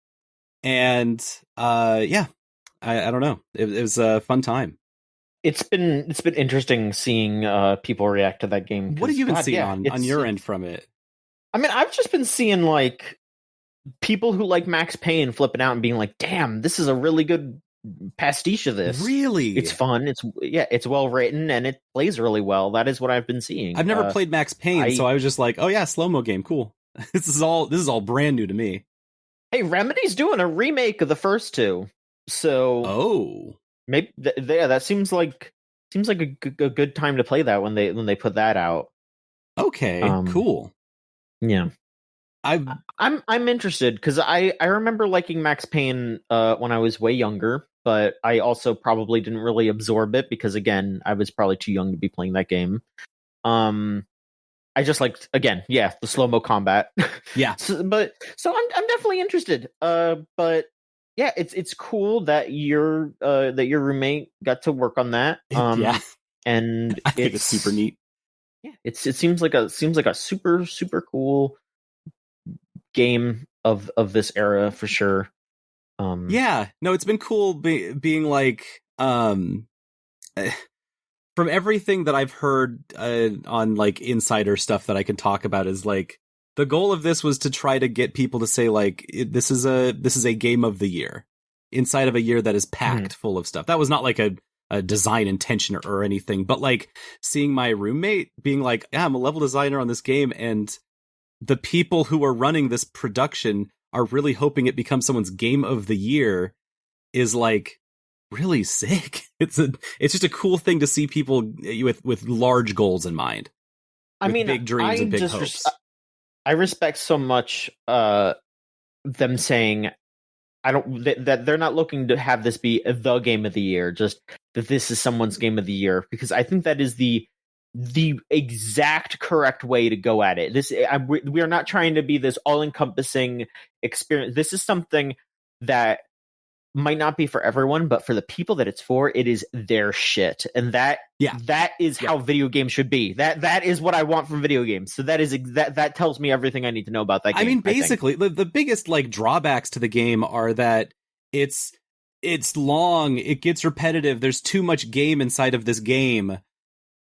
And I don't know. It was a fun time. It's been interesting seeing people react to that game. What have you been seeing on your end from it? I mean, I've just been seeing like people who like Max Payne flipping out and being like, "Damn, this is a really good pastiche of this. Really, it's fun. It's well written and it plays really well." That is what I've been seeing. I've never played Max Payne, so I was just like, "Oh yeah, slow-mo game, cool." This is all brand new to me. Hey, Remedy's doing a remake of the first two, so maybe that seems like a good time to play that when they put that out. Okay, cool. Yeah, I'm interested because I remember liking Max Payne when I was way younger, but I also probably didn't really absorb it because, again, I was probably too young to be playing that game. I just liked, again, the slow-mo combat. Yeah. so I'm definitely interested. But yeah, it's cool that your roommate got to work on that. Yeah. And I think it's super neat. Yeah, it seems like a super, super cool game of this era for sure. Yeah, no, it's been cool being like from everything that I've heard on like insider stuff that I can talk about is like the goal of this was to try to get people to say like this is a game of the year inside of a year that is packed full of stuff. That was not like a design intention or anything, but like seeing my roommate being like, yeah, I'm a level designer on this game, and the people who are running this production are really hoping it becomes someone's game of the year is like really sick. It's just a cool thing to see people with large goals in mind. I mean, big dreams and big hopes. I respect so much them saying that they're not looking to have this be the game of the year, just that this is someone's game of the year, because I think that is the exact correct way to go at it. We are not trying to be this all-encompassing experience. This is something that might not be for everyone, but for the people that it's for, it is their shit. And that is how video games should be. That is what I want from video games. So that tells me everything I need to know about that game. I mean, basically, the biggest like drawbacks to the game are that it's it's long, it gets repetitive, there's too much game inside of this game,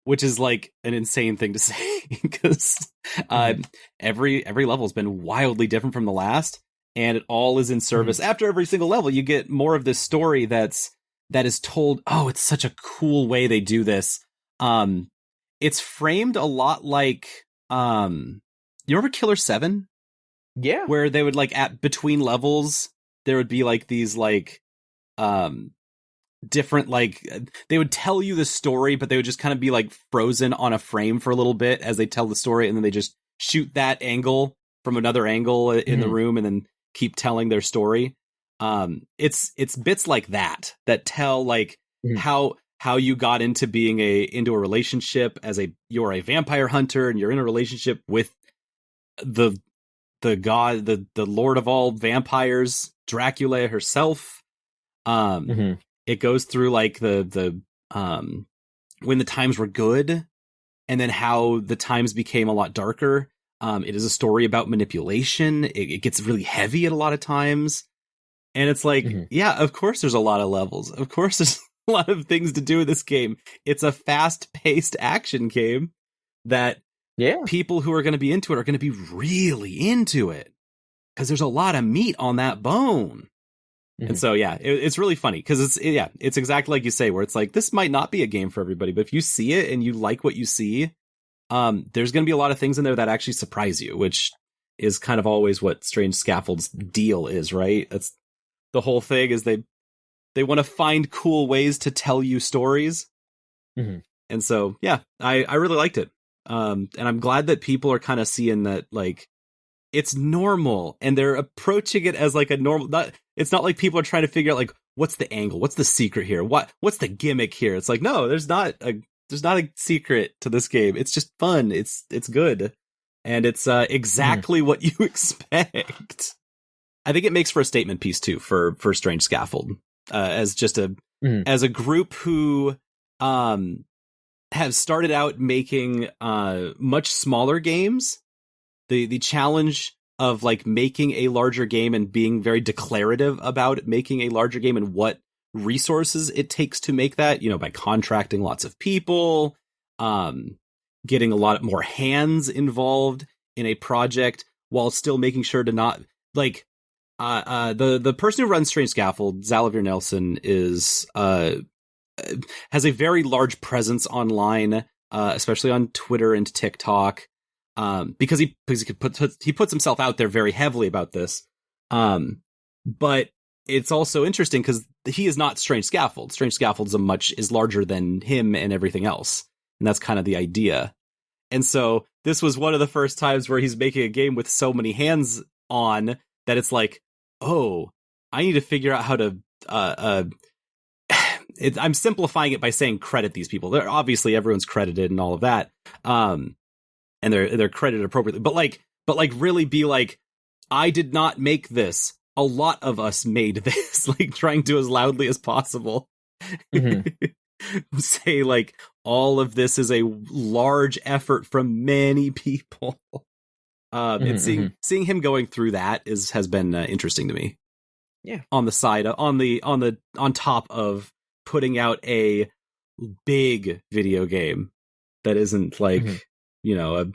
which is like an insane thing to say because every level's been wildly different from the last, and it all is in service. After every single level, you get more of this story that is told. Oh, it's such a cool way they do this. It's framed a lot like you remember Killer 7? Yeah. Where they would like at between levels there would be like these like different, like they would tell you the story, but they would just kind of be like frozen on a frame for a little bit as they tell the story, and then they just shoot that angle from another angle in the room and then keep telling their story. It's bits like that tell like how you got into being into a relationship as you're a vampire hunter and you're in a relationship with the god, the lord of all vampires, Dracula herself. It goes through like the when the times were good, and then how the times became a lot darker. It is a story about manipulation. It gets really heavy at a lot of times, and it's like, yeah, of course there's a lot of levels. Of course there's a lot of things to do in this game. It's a fast-paced action game that people who are going to be into it are going to be really into it because there's a lot of meat on that bone. And so, yeah, it's really funny because it's exactly like you say, where it's like, this might not be a game for everybody, but if you see it and you like what you see, there's going to be a lot of things in there that actually surprise you, which is kind of always what Strange Scaffold's deal is, right? That's the whole thing, is they want to find cool ways to tell you stories. And so, yeah, I really liked it. And I'm glad that people are kind of seeing that, like, it's normal, and they're approaching it as like a normal. It's not like people are trying to figure out like, what's the angle, what's the secret here, what's the gimmick here. It's like, no, there's not a secret to this game. It's just fun. It's good, and it's exactly what you expect. I think it makes for a statement piece too for Strange Scaffold, as just as a group who have started out making much smaller games. The challenge of like making a larger game and being very declarative about making a larger game and what resources it takes to make that, by contracting lots of people, getting a lot more hands involved in a project while still making sure to not like the person who runs Strange Scaffold, Xavier Nelson, has a very large presence online, especially on Twitter and TikTok. Because he puts himself out there very heavily about this. But it's also interesting because he is not Strange Scaffold. Strange Scaffold is larger than him and everything else. And that's kind of the idea. And so this was one of the first times where he's making a game with so many hands on that it's like, oh, I need to figure out how to, I'm simplifying it by saying credit these people. They're obviously everyone's credited and all of that. And they're credited appropriately, but really be like, I did not make this. A lot of us made this, like trying to as loudly as possible. Say like all of this is a large effort from many people. And seeing him going through that has been interesting to me. Yeah. On the side, on top of putting out a big video game that isn't like. A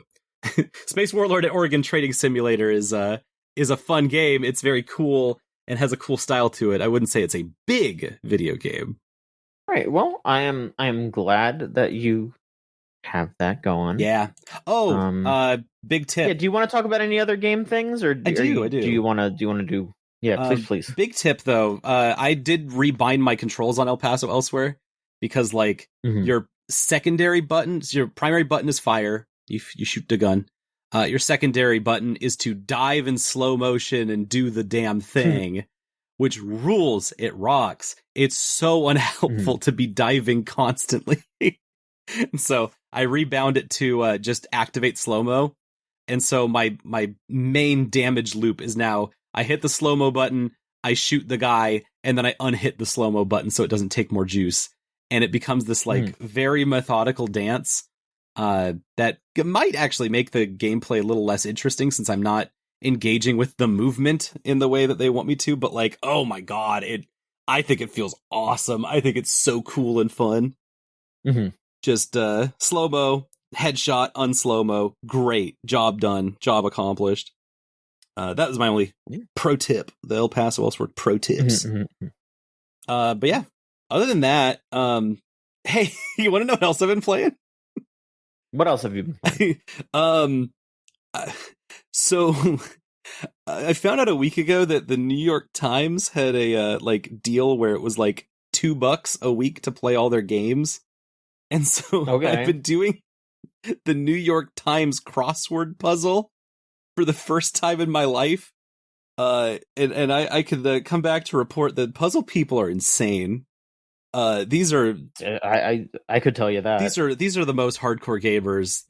Space Warlord at Oregon Trading Simulator is a fun game. It's very cool and has a cool style to it. I wouldn't say it's a big video game. Right. Well, I am glad that you have that going. Yeah. Oh, big tip. Yeah, do you want to talk about any other game things, or I do. Do you want to do? Yeah, please. Big tip though. I did rebind my controls on El Paso Elsewhere because like your secondary buttons, your primary button is fire. You shoot the gun. Your secondary button is to dive in slow motion and do the damn thing, which rules. It rocks. It's so unhelpful to be diving constantly. And so I rebound it to just activate slow-mo. And so my main damage loop is now I hit the slow-mo button, I shoot the guy, and then I unhit the slow-mo button so it doesn't take more juice. And it becomes this like very methodical dance that might actually make the gameplay a little less interesting since I'm not engaging with the movement in the way that they want me to. But like, oh my god, I think it feels awesome. I think it's so cool and fun. Mm-hmm. Just slow-mo, headshot, unslow-mo. Great. Job done. Job accomplished. That was my only pro tip. The El Paso Elseworld pro tips. Mm-hmm. But yeah, other than that, hey, you want to know what else I've been playing? What else have you been playing? So I found out a week ago that the New York Times had a like deal where it was like $2 a week to play all their games. And so I've been doing the New York Times crossword puzzle for the first time in my life. And I could come back to report that puzzle people are insane. These are I could tell you that these are the most hardcore gamers.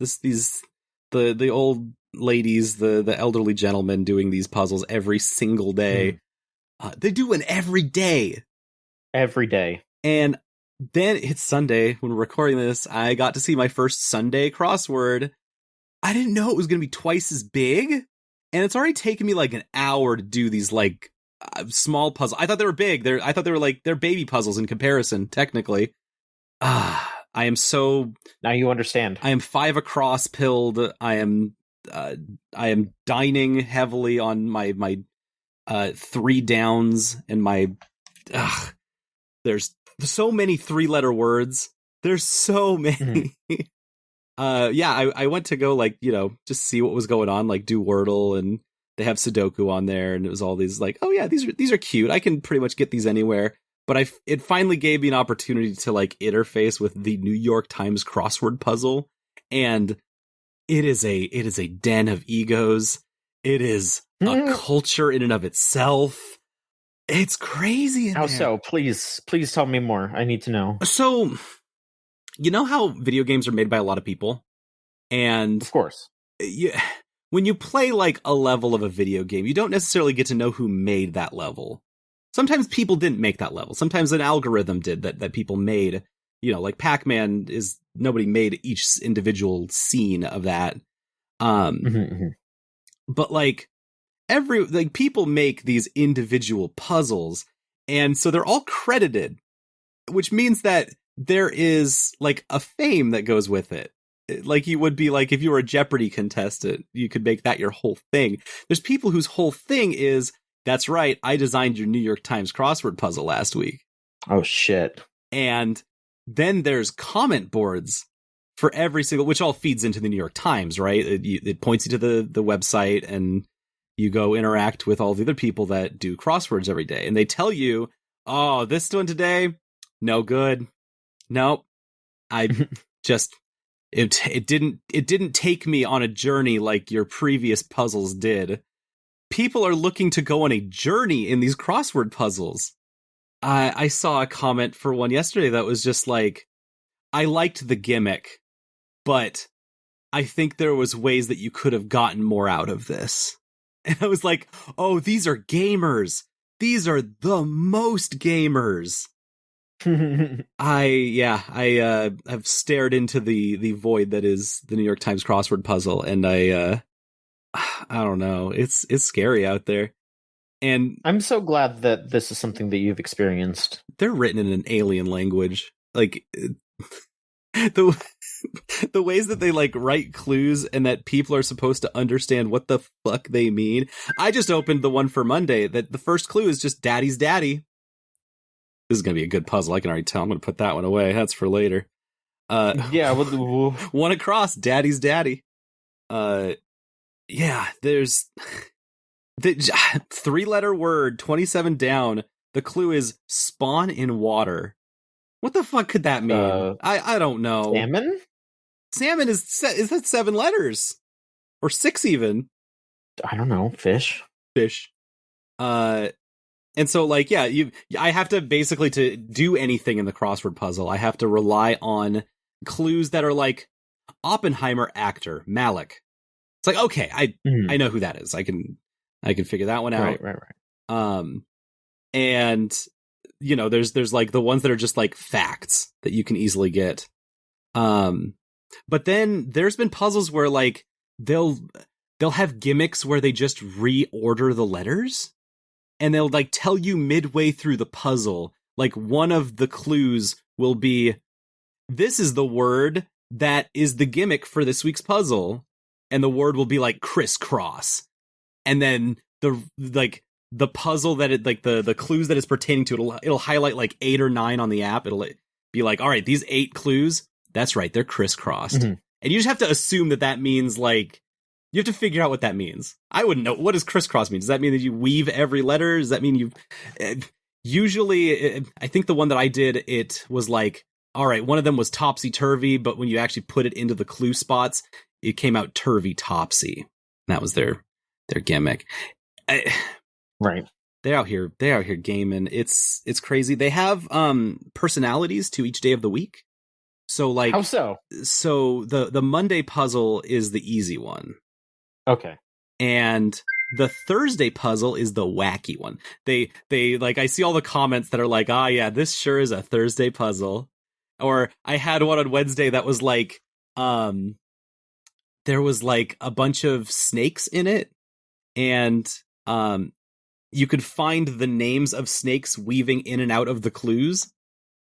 The old ladies, the elderly gentlemen doing these puzzles every single day. They do one every day. Every day. And then it's Sunday when we're recording this. I got to see my first Sunday crossword. I didn't know it was going to be twice as big. And it's already taken me like an hour to do these like small puzzles. I thought they were big. I thought they were like, they're baby puzzles in comparison, technically. I am so... Now you understand. I am 5 across pilled. I am dining heavily on my 3 downs and my... there's so many 3-letter words. There's so many. I went to go like, just see what was going on, like do Wordle, and they have Sudoku on there, and it was all these like, oh yeah, these are cute. I can pretty much get these anywhere. But it finally gave me an opportunity to like interface with the New York Times crossword puzzle, and it is a den of egos. It is a culture in and of itself. It's crazy. How so? Please tell me more. I need to know. So, you know how video games are made by a lot of people? And of course, when you play like a level of a video game, you don't necessarily get to know who made that level. Sometimes people didn't make that level. Sometimes an algorithm did that people made. Like Pac-Man nobody made each individual scene of that. But like people make these individual puzzles, and so they're all credited, which means that there is like a fame that goes with it. Like you would be like, if you were a Jeopardy contestant, you could make that your whole thing. There's people whose whole thing is, that's right, I designed your New York Times crossword puzzle last week. Oh shit. And then there's comment boards for every single, which all feeds into the New York Times, right? It points you to the website, and you go interact with all the other people that do crosswords every day. And they tell you, oh, this one today, no good. Nope. I just, it didn't take me on a journey like your previous puzzles did. People are looking to go on a journey in these crossword puzzles. I saw a comment for one yesterday that was just like, I liked the gimmick, but I think there was ways that you could have gotten more out of this. And I was like, oh, these are gamers. These are the most gamers. I have stared into the void that is the New York Times crossword puzzle, and I don't know. It's scary out there. And I'm so glad that this is something that you've experienced. They're written in an alien language. Like the ways that they like write clues and that people are supposed to understand what the fuck they mean. I just opened the one for Monday that the first clue is just daddy's daddy. This is going to be a good puzzle. I can already tell. I'm going to put that one away. That's for later. One across, daddy's daddy. Yeah, there's the 3-letter word, 27 down. The clue is spawn in water. What the fuck could that mean? I don't know. Salmon? Salmon is that 7 letters? Or 6 even? I don't know. Fish. And so, like, yeah, I have to basically, to do anything in the crossword puzzle, I have to rely on clues that are like Oppenheimer actor Malik. It's like, okay, I know who that is. I can figure that one out. Right. And there's like the ones that are just like facts that you can easily get. But then there's been puzzles where like they'll have gimmicks where they just reorder the letters. and they'll like tell you midway through the puzzle, like one of the clues will be, this is the word that is the gimmick for this week's puzzle, and the word will be like crisscross, and then the puzzle that it like the clues that it's pertaining to, it'll highlight like 8 or 9 on the app. It'll be like, all right, these 8 clues, that's right, they're crisscrossed. Mm-hmm. And you just have to assume that means like, you have to figure out what that means. I wouldn't know. What does crisscross mean? Does that mean that you weave every letter? Does that mean you usually, I think the one that I did, it was like, all right, one of them was topsy-turvy, but when you actually put it into the clue spots, it came out turvy-topsy. That was their gimmick. Right. They're out here gaming. It's crazy. They have personalities to each day of the week. So like, how so? So the Monday puzzle is the easy one. Okay. And the Thursday puzzle is the wacky one. They like, I see all the comments that are like, yeah, this sure is a Thursday puzzle. Or I had one on Wednesday that was like, there was like a bunch of snakes in it, and you could find the names of snakes weaving in and out of the clues,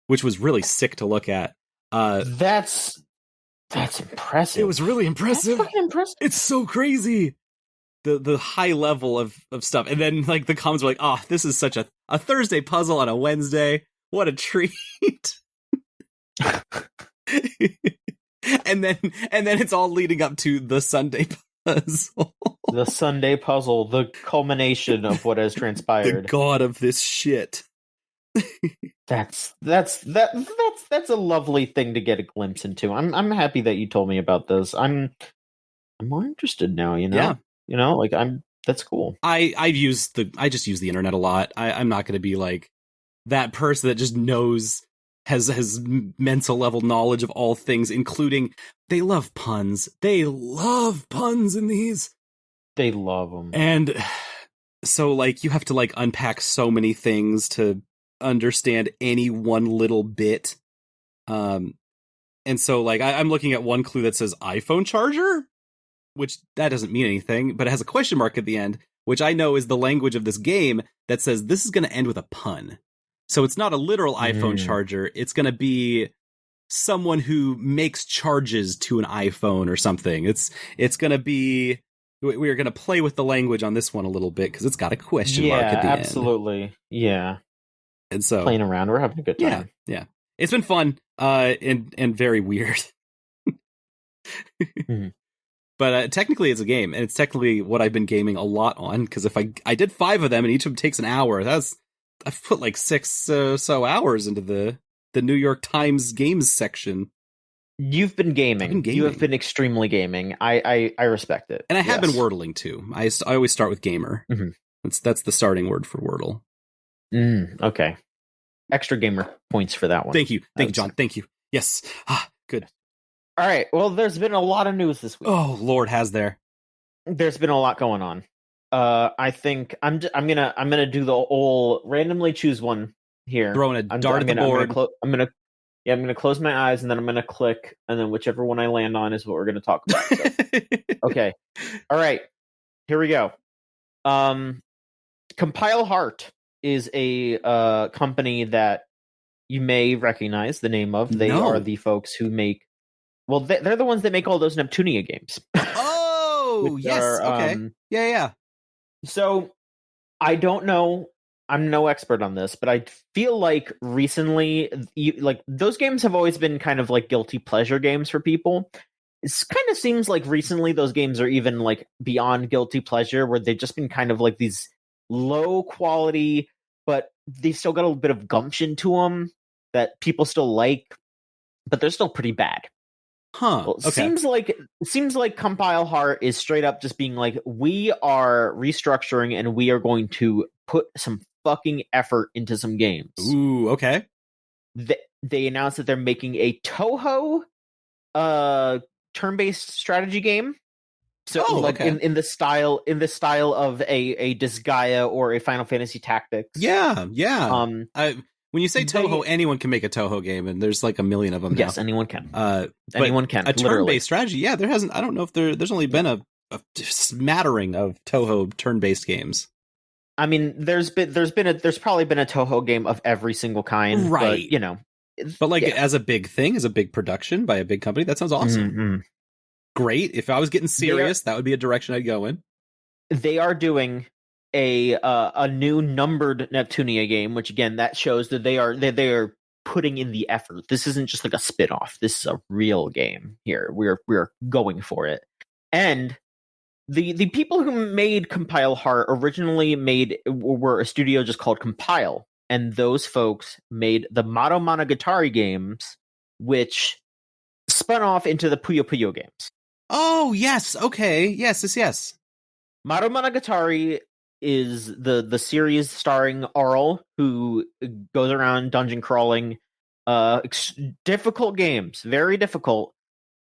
which was really sick to look at. That's impressive. It was really impressive. That's fucking impressive. It's so crazy. The high level of stuff. And then like the comments were like, this is such a Thursday puzzle on a Wednesday. What a treat. and then it's all leading up to the Sunday puzzle. The Sunday puzzle, the culmination of what has transpired. The god of this shit. That's a lovely thing to get a glimpse into. I'm happy that you told me about this. I'm more interested now, you know? Yeah. You know, like that's cool. I just use the internet a lot. I'm not going to be like that person that just has mental level knowledge of all things, including they love puns. They love puns in these. They love them. And so like you have to like unpack so many things to understand any one little bit. And so like I'm looking at one clue that says iPhone charger, which that doesn't mean anything, but it has a question mark at the end, which I know is the language of this game that says this is going to end with a pun. So it's not a literal iPhone charger. It's going to be someone who makes charges to an iPhone or something. It's going to be, we're going to play with the language on this one a little bit because it's got a question mark at the end. Absolutely. Yeah. And so playing around, we're having a good time. Yeah. It's been fun, and very weird. Mm-hmm. But technically it's a game, and it's technically what I've been gaming a lot on, because if I did 5 of them and each of them takes an hour, I've put like 6 so hours into the New York Times games section. You've been gaming. You have been extremely gaming. I respect it. And I have been wordling too. I always start with gamer. Mm-hmm. That's the starting word for Wordle. Okay. Extra gamer points for that one. Thank you, John. Thank you. Yes. Good. All right. Well, there's been a lot of news this week. Oh Lord, has there? There's been a lot going on. I think I'm gonna do the old randomly choose one here. Throwing a dart at the board. I'm gonna close my eyes and then I'm gonna click, and then whichever one I land on is what we're gonna talk about. So. Okay. All right. Here we go. Compile Heart is a company that you may recognize the name of. They are the folks who make. Well, they're the ones that make all those Neptunia games. Oh, yes. Okay. Yeah. So, I don't know. I'm no expert on this, but I feel like recently, like those games have always been kind of like guilty pleasure games for people. It kind of seems like recently those games are even like beyond guilty pleasure, where they've just been kind of like these low quality, but they've still got a bit of gumption to them that people still like, but they're still pretty bad. Huh. Well, okay. Seems like Compile Heart is straight up just being like, we are restructuring and we are going to put some fucking effort into some games. Ooh, okay. They announced that they're making a Toho turn-based strategy game. So in the style of a Disgaea or a Final Fantasy Tactics. Yeah. When you say Toho, anyone can make a Toho game, and there's like a million of them now. Yes, anyone can. Anyone can. A turn-based strategy, yeah, there hasn't. I don't know if there's only been a smattering of Toho turn-based games. I mean, there's probably been a Toho game of every single kind, Right. but you know, but like as a big thing, as a big production by a big company, that sounds awesome. Mm-hmm. Great. If I was getting serious, that would be a direction I'd go in. They are doing a new numbered Neptunia game, which again that shows that they are putting in the effort. This isn't just like a spin-off. This is a real game here. We're going for it. And the people who made Compile Heart originally were a studio just called Compile, and those folks made the Mato Monogatari games, which spun off into the Puyo Puyo games. Oh yes, okay, yes. Mato Monogatari is the series starring Arl, who goes around dungeon crawling. Difficult games, very difficult,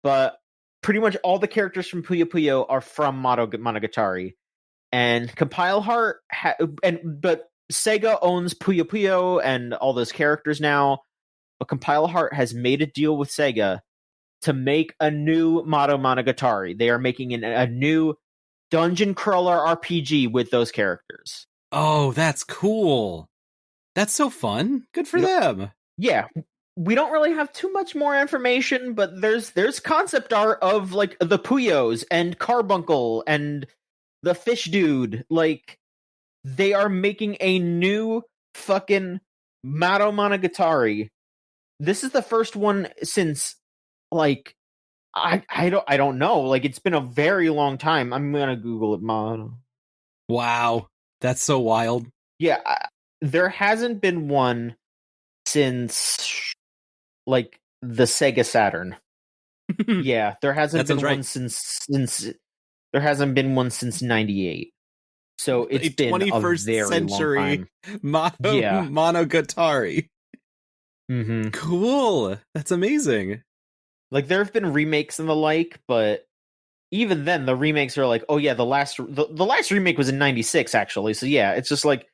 but pretty much all the characters from Puyo Puyo are from Mato Monogatari. And Compile Heart, but Sega owns Puyo Puyo and all those characters now. But Compile Heart has made a deal with Sega to make a new Mato Monogatari. They are making a new dungeon crawler RPG with those characters. Oh, that's cool. That's so fun. Good for them. Yeah. We don't really have too much more information, but there's concept art of like the Puyos and Carbuncle and the fish dude. Like, they are making a new fucking Mato Monogatari. This is the first one since like I don't know. Like, it's been a very long time. I'm gonna Google it, Mato. Wow, that's so wild. Yeah, there hasn't been one since like the Sega Saturn. Yeah, there hasn't been one since there hasn't been one since '98. So it's been 21st a very century long time. Monogatari. Mm-hmm. Cool. That's amazing. Like, there have been remakes and the like, but even then, the remakes are like, oh yeah, the last remake was in '96 actually. So yeah, it's just like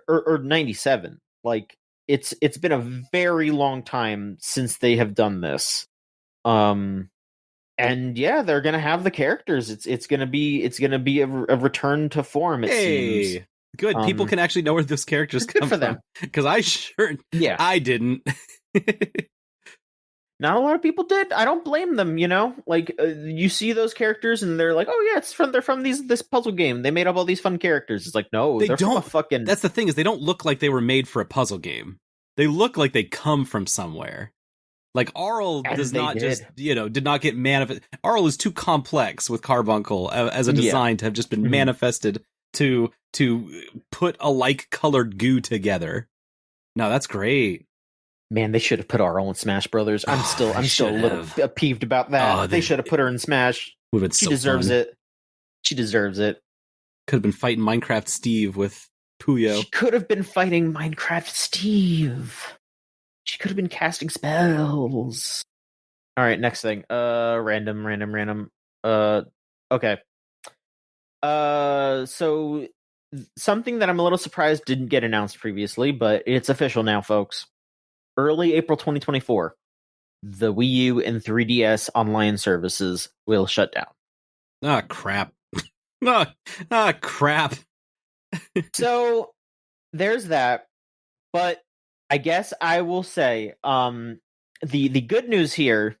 or '97. Like, it's been a very long time since they have done this. And yeah, they're gonna have the characters. It's gonna be a return to form. It seems good. People can actually know where those characters come from. Them, because I didn't. Not a lot of people did. I don't blame them. You know, like you see those characters and they're like, oh yeah, they're from this puzzle game. They made up all these fun characters. It's like, no, they're from a fucking. That's the thing, is they don't look like they were made for a puzzle game. They look like they come from somewhere. Like, Arl did not get manifest. Arl is too complex with Carbuncle as a design to have just been manifested to put a like-colored goo together. No, that's great. Man, they should have put Arl in Smash Brothers. I'm still a little peeved about that. They should have put her in Smash. She deserves it. She deserves it. Could have been fighting Minecraft Steve with Puyo. She could have been fighting Minecraft Steve. She could have been casting spells. All right, next thing. Random. Okay. So something that I'm a little surprised didn't get announced previously, but it's official now, folks. Early April 2024, the Wii U and 3DS online services will shut down. Ah, crap. Crap. So there's that, but I guess I will say the good news here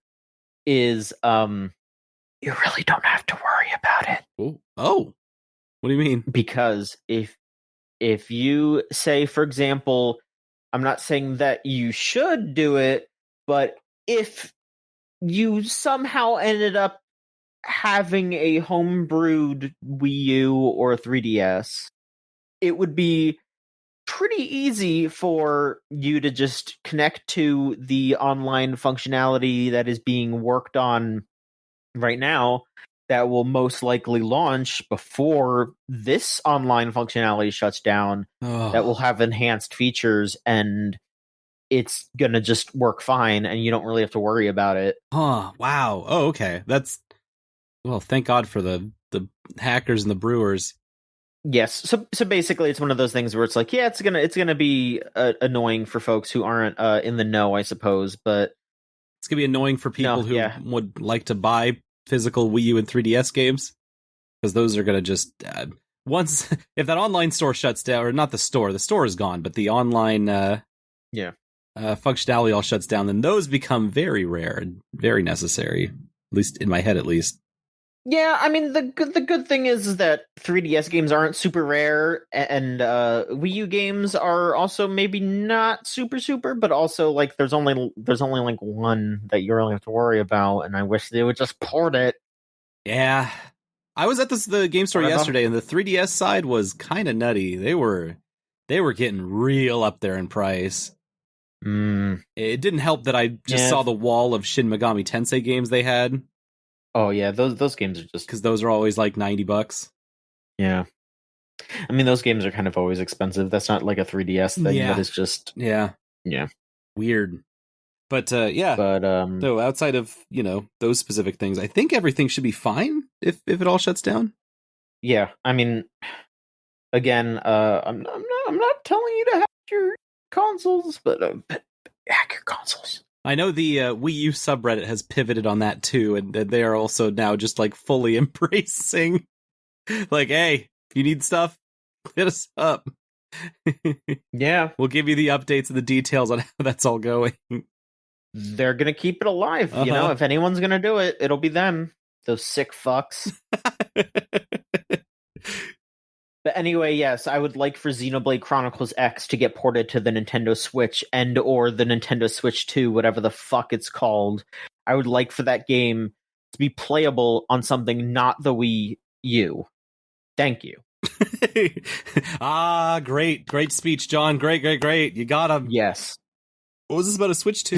is you really don't have to worry about it. Oh. What do you mean? Because if you say, for example, I'm not saying that you should do it, but if you somehow ended up having a homebrewed Wii U or 3DS, it would be pretty easy for you to just connect to the online functionality that is being worked on right now that will most likely launch before this online functionality shuts down. That will have enhanced features, and it's gonna just work fine, and you don't really have to worry about it. Wow. Oh, okay. Thank God for the hackers and the brewers. Yes. So basically, it's one of those things where it's like, yeah, it's gonna be annoying for folks who aren't in the know, I suppose, but it's gonna be annoying for people who would like to buy physical Wii U and 3DS games, because those are gonna just once if that online store shuts down, or not the store is gone, but the online functionality all shuts down, then those become very rare and very necessary, at least in my head, at least. Yeah, I mean, the good thing is that 3DS games aren't super rare, and Wii U games are also maybe not super, but also like there's only like one that you really have to worry about, and I wish they would just port it. Yeah, I was at the game store yesterday, and the 3DS side was kind of nutty. They were getting real up there in price. It didn't help that I just saw the wall of Shin Megami Tensei games they had. Oh yeah, those games are just, because those are always like $90. Yeah, I mean those games are kind of always expensive. That's not like a 3DS thing. That is just weird. But so outside of those specific things, I think everything should be fine if it all shuts down. Yeah, I mean, again, I'm not telling you to hack your consoles, but hack your consoles. I know the Wii U subreddit has pivoted on that too, and they are also now just like fully embracing, like, hey, if you need stuff, hit us up. Yeah, we'll give you the updates and the details on how that's all going. They're gonna keep it alive. If anyone's gonna do it, it'll be them. Those sick fucks. But anyway, yes, I would like for Xenoblade Chronicles X to get ported to the Nintendo Switch and or the Nintendo Switch 2, whatever the fuck it's called. I would like for that game to be playable on something not the Wii U. Thank you. Great speech, John. Great. You got him. Yes. What was this about a Switch 2?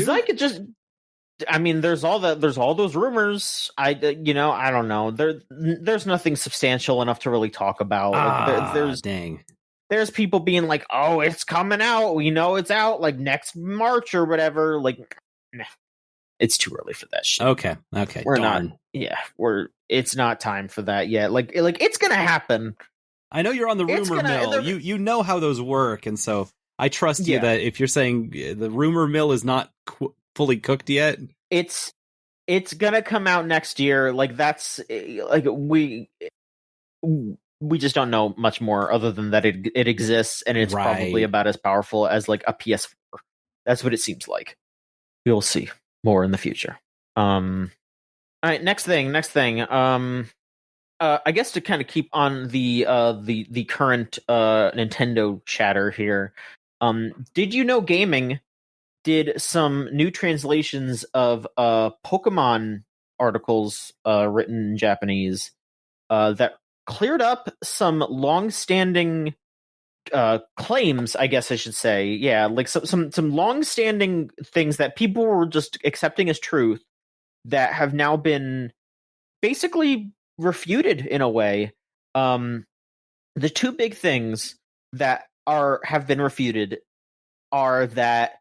There's all those rumors. I don't know. There's nothing substantial enough to really talk about. There's people being like, "Oh, it's coming out. We know it's out like next March or whatever." Like, nah, it's too early for that shit. Okay. We're not. Yeah, it's not time for that yet. Like it's gonna happen. I know you're on the rumor mill. You know how those work, and so I trust you that if you're saying the rumor mill is not fully cooked yet, it's gonna come out next year. Like that's like we just don't know much more other than that it exists, and it's probably about as powerful as like a PS4. That's what it seems like. We'll see more in the future. All right, next thing. I guess to kind of keep on the current Nintendo chatter here. Did you know gaming did some new translations of Pokemon articles written in Japanese that cleared up some long-standing claims, I guess I should say. Yeah, like some long-standing things that people were just accepting as truth that have now been basically refuted in a way. The two big things that have been refuted are that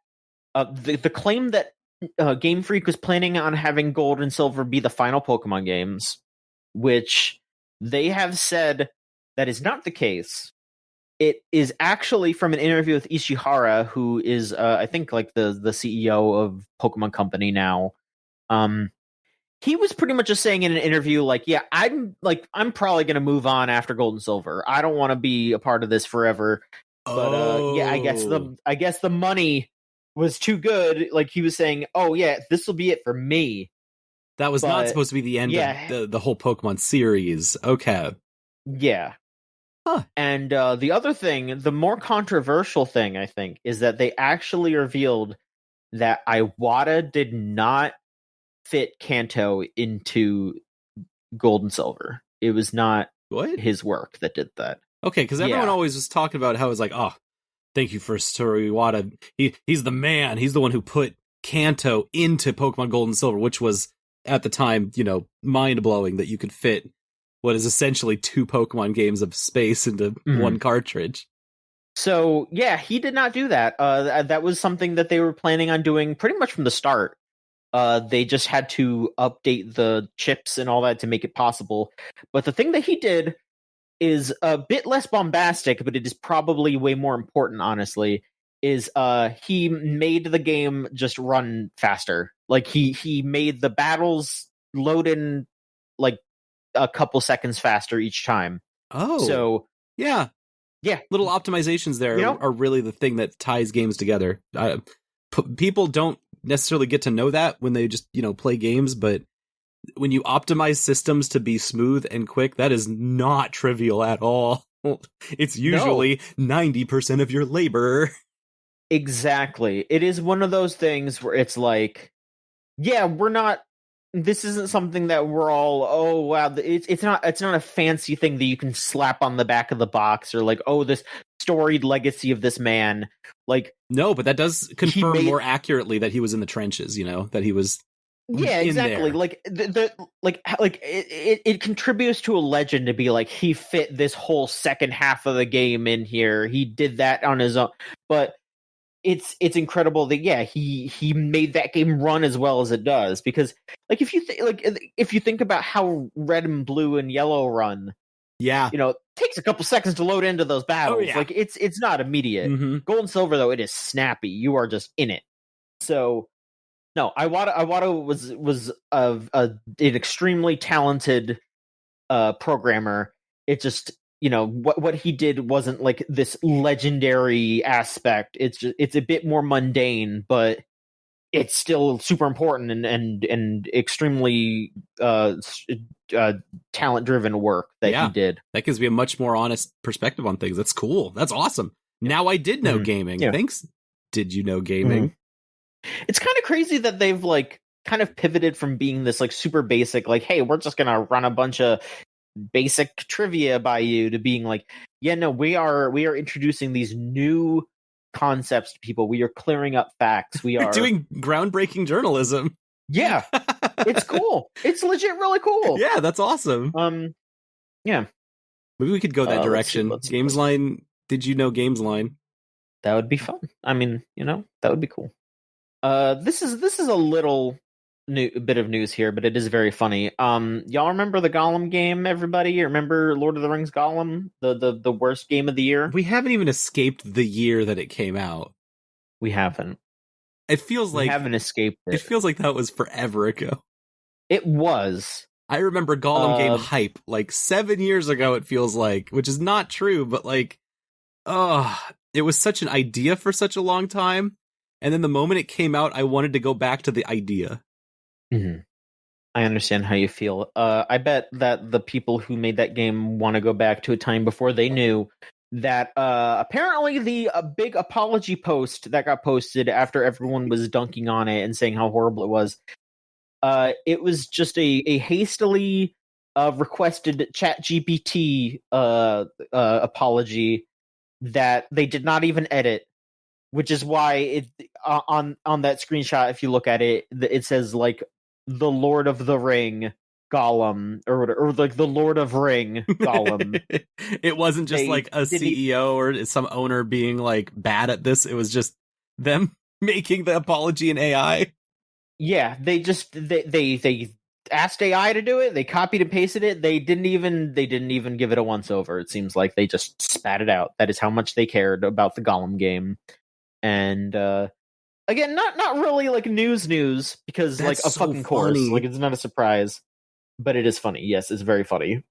the claim that Game Freak was planning on having Gold and Silver be the final Pokemon games, which they have said that is not the case. It is actually from an interview with Ishihara, who is I think like the CEO of Pokemon Company now. He was pretty much just saying in an interview, like, yeah, I'm probably going to move on after Gold and Silver. I don't want to be a part of this forever. But I guess the money was too good. Like he was saying, oh yeah, this will be it for me. That was not supposed to be the end of the whole Pokemon series. Okay. Yeah. Huh. And the other thing, the more controversial thing, I think, is that they actually revealed that Iwata did not fit Kanto into Gold and Silver. It was not his work that did that. Okay, because everyone always was talking about how it's like, oh, thank you for Satoru Iwata. He's the man. He's the one who put Kanto into Pokemon Gold and Silver, which was, at the time, mind-blowing that you could fit what is essentially 2 Pokemon games of space into one cartridge. So, yeah, he did not do that. That was something that they were planning on doing pretty much from the start. They just had to update the chips and all that to make it possible. But the thing that he did is a bit less bombastic, but it is probably way more important, honestly, is he made the game just run faster. Like, he made the battles load in, like, a couple seconds faster each time. Oh. So Yeah. Yeah. Little optimizations there You know? are really the thing that ties games together. People don't necessarily get to know that when they just, play games, but when you optimize systems to be smooth and quick, that is not trivial at all. It's usually 90% of your labor. Exactly. It is one of those things where it's like, yeah, this isn't something that we're all, oh wow, it's not a fancy thing that you can slap on the back of the box, or like, oh, this storied legacy of this man. Like, no, but that does confirm more accurately that he was in the trenches, that he was exactly. there. Like it contributes to a legend to be like, he fit this whole second half of the game in here. He did that on his own. But it's incredible that he made that game run as well as it does, because like if you think about how red and blue and yellow run, it takes a couple seconds to load into those battles. Oh, yeah. Like it's not immediate. Mm-hmm. Gold and silver though, it is snappy. You are just in it. So no, Iwata was an extremely talented programmer. It just, what he did wasn't like this legendary aspect. It's a bit more mundane, but it's still super important and extremely talent driven work that he did. That gives me a much more honest perspective on things. That's cool. That's awesome. Now I did know gaming. Yeah. Thanks. Did you know gaming? It's kind of crazy that they've like kind of pivoted from being this like super basic, like, hey, we're just gonna run a bunch of basic trivia by you, to being like, yeah, no, we are introducing these new concepts to people. We are clearing up facts. We are doing groundbreaking journalism. Yeah. It's cool. It's legit really cool. Yeah, that's awesome. Yeah. Maybe we could go that direction. Let's see. Gamesline. Did you know Gamesline? That would be fun. I mean, that would be cool. This is a little bit of news here, but it is very funny. Y'all remember the Gollum game, everybody? You remember Lord of the Rings Gollum? The worst game of the year? We haven't even escaped the year that it came out. We haven't. It feels like we haven't escaped it. It feels like that was forever ago. It was. I remember Gollum game hype like 7 years ago, it feels like, which is not true, but like, it was such an idea for such a long time. And then the moment it came out, I wanted to go back to the idea. Mm-hmm. I understand how you feel. I bet that the people who made that game want to go back to a time before they knew that apparently the big apology post that got posted after everyone was dunking on it and saying how horrible it was just a hastily requested ChatGPT apology that they did not even edit. Which is why it on that screenshot, if you look at it, it says like the Lord of the Ring Gollum, or like the Lord of Ring Gollum. It wasn't just like a CEO or some owner being like bad at this. It was just them making the apology in AI. Yeah, they asked AI to do it. They copied and pasted it. They didn't even give it a once over. It seems like they just spat it out. That is how much they cared about the Gollum game. And again, not really like news because that's like a fucking course, like it's not a surprise, but it is funny. Yes, it's very funny.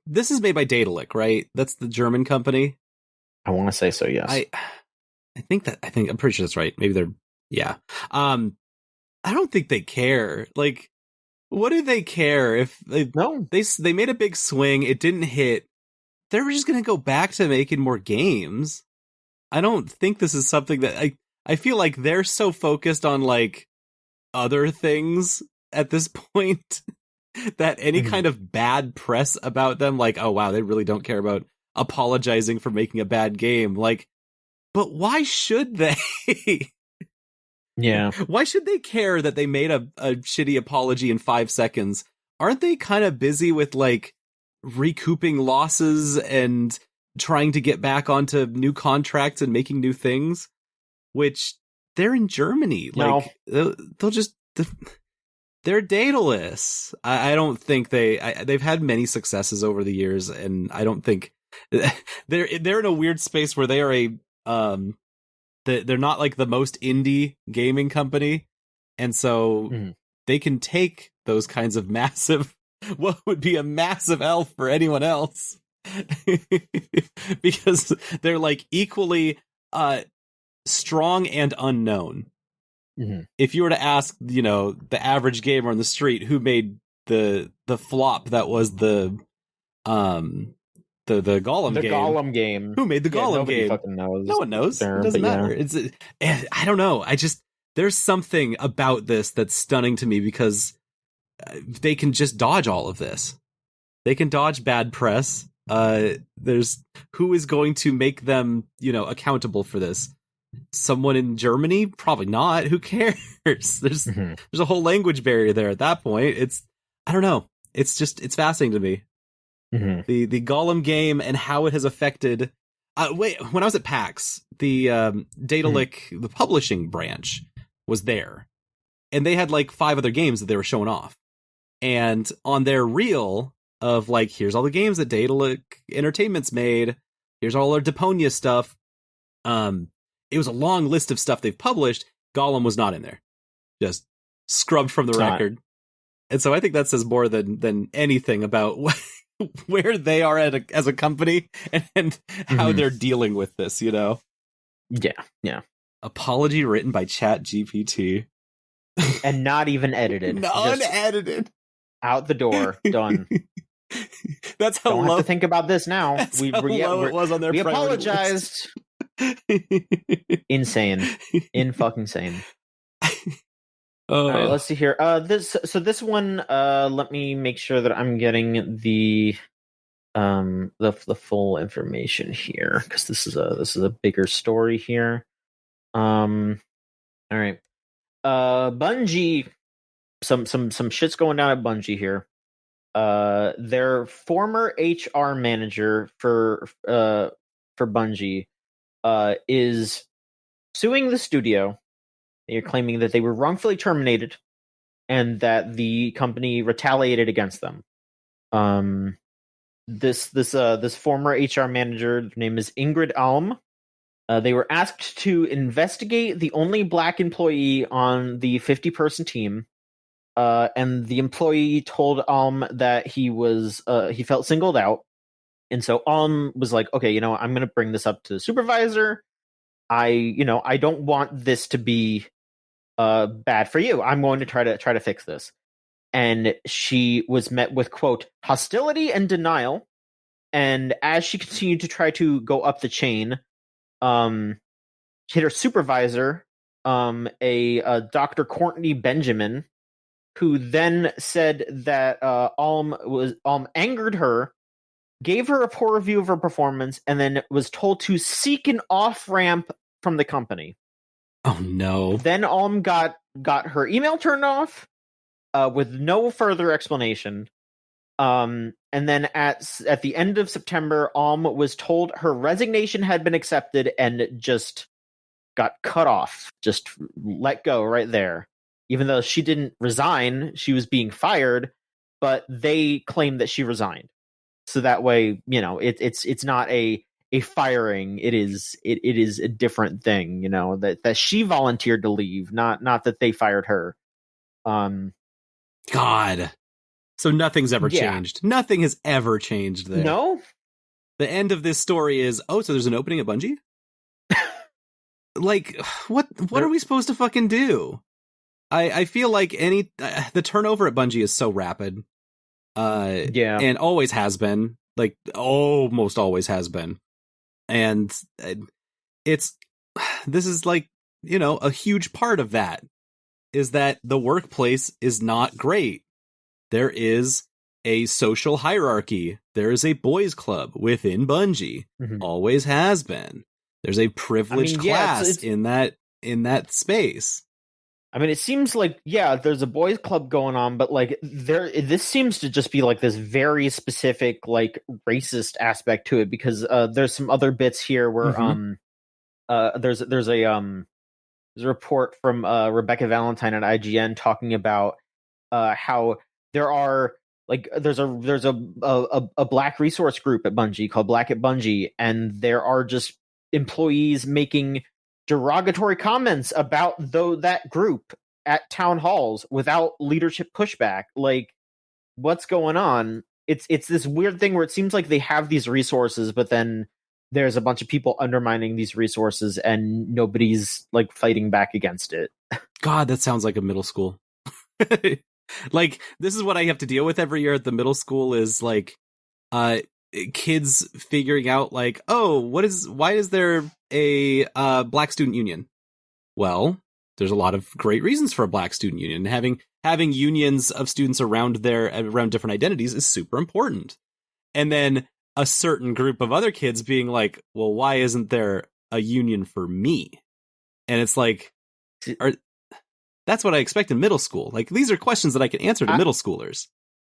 This is made by Daedalic, right? That's the German company. I want to say so. Yes, I'm pretty sure that's right. Maybe they're I don't think they care. Like, what do they care if they made a big swing? It didn't hit. They're just gonna go back to making more games. I don't think this is something that I feel like they're so focused on like other things at this point that any kind of bad press about them, like, oh wow, they really don't care about apologizing for making a bad game. Like, but why should they? Yeah. Why should they care that they made a shitty apology in 5 seconds? Aren't they kind of busy with like recouping losses and trying to get back onto new contracts and making new things, which they're in Germany. No. Like they're Daedalus. I don't think they've had many successes over the years, and I don't think they're in a weird space where they are they're not like the most indie gaming company, and so they can take those kinds of massive, what would be a massive L for anyone else. Because they're like equally strong and unknown. Mm-hmm. If you were to ask, the average gamer on the street who made the flop that was the Gollum game. Gollum game. Who made the Gollum nobody game? Fucking knows. No one knows. There, it doesn't matter. Yeah. I don't know. There's something about this that's stunning to me because they can just dodge all of this. They can dodge bad press. There's who is going to make them, accountable for this? Someone in Germany? Probably not. Who cares? There's a whole language barrier there at that point. I don't know. It's fascinating to me. Mm-hmm. The Gollum game and how it has affected. When I was at PAX, the Daedalic, the publishing branch, was there, and they had like 5 other games that they were showing off, and on their reel of like, here's all the games that Daedalic Entertainment's made, here's all our Deponia stuff. It was a long list of stuff they've published. Gollum was not in there, just scrubbed from the record. And so I think that says more than anything about where they are as a company and how they're dealing with this, Yeah. Apology written by ChatGPT. And not even edited. Unedited. Out the door. Done. That's how Don't low. have to think about this now. That's how low it was on their. We apologized. Insane. Fucking sane. All right, let's see here. This one. Let me make sure that I'm getting the full information here, because this is a bigger story here. All right. Bungie. Some shit's going down at Bungie here. Their former HR manager for Bungie is suing the studio. They are claiming that they were wrongfully terminated and that the company retaliated against them. This former HR manager, her name is Ingrid Alm. They were asked to investigate the only black employee on the 50-person team. And the employee told Alm that he felt singled out. And so Alm was like, okay, I'm going to bring this up to the supervisor. I don't want this to be bad for you. I'm going to try to fix this. And she was met with, quote, hostility and denial. And as she continued to try to go up the chain, she hit her supervisor, a Dr. Courtney Benjamin, who then said that Alm angered her, gave her a poor review of her performance, and then was told to seek an off-ramp from the company. Oh no. Then Alm got her email turned off with no further explanation. And then at the end of September, Alm was told her resignation had been accepted and just got cut off, just let go right there. Even though she didn't resign, she was being fired, but they claimed that she resigned. So that way, it's not a firing. It is a different thing, that she volunteered to leave, not that they fired her. God. So nothing's ever changed. Nothing has ever changed there. No. The end of this story is, so there's an opening at Bungie? Like, what are we supposed to fucking do? I feel like the turnover at Bungie is so rapid. And always has been. Like, almost always has been. And this is like, a huge part of that is that the workplace is not great. There is a social hierarchy. There is a boys club within Bungie. Mm-hmm. Always has been. There's a privileged class it's in that space. I mean, it seems like, there's a boys club going on, but like this seems to just be like this very specific, like racist aspect to it, because there's some other bits here where there's a report from Rebecca Valentine at IGN talking about how there's a black resource group at Bungie called Black at Bungie, and there are just employees making derogatory comments about that group at town halls without leadership pushback. Like, what's going on? it's this weird thing where it seems like they have these resources, but then there's a bunch of people undermining these resources and nobody's like fighting back against it. God, that sounds like a middle school. Like, this is what I have to deal with every year at the middle school is like kids figuring out like, oh, why is there a black student union? Well, there's a lot of great reasons for a black student union. Having unions of students around different identities is super important. And then a certain group of other kids being like, well, why isn't there a union for me? And it's like, that's what I expect in middle school. Like, these are questions that I can answer to middle schoolers.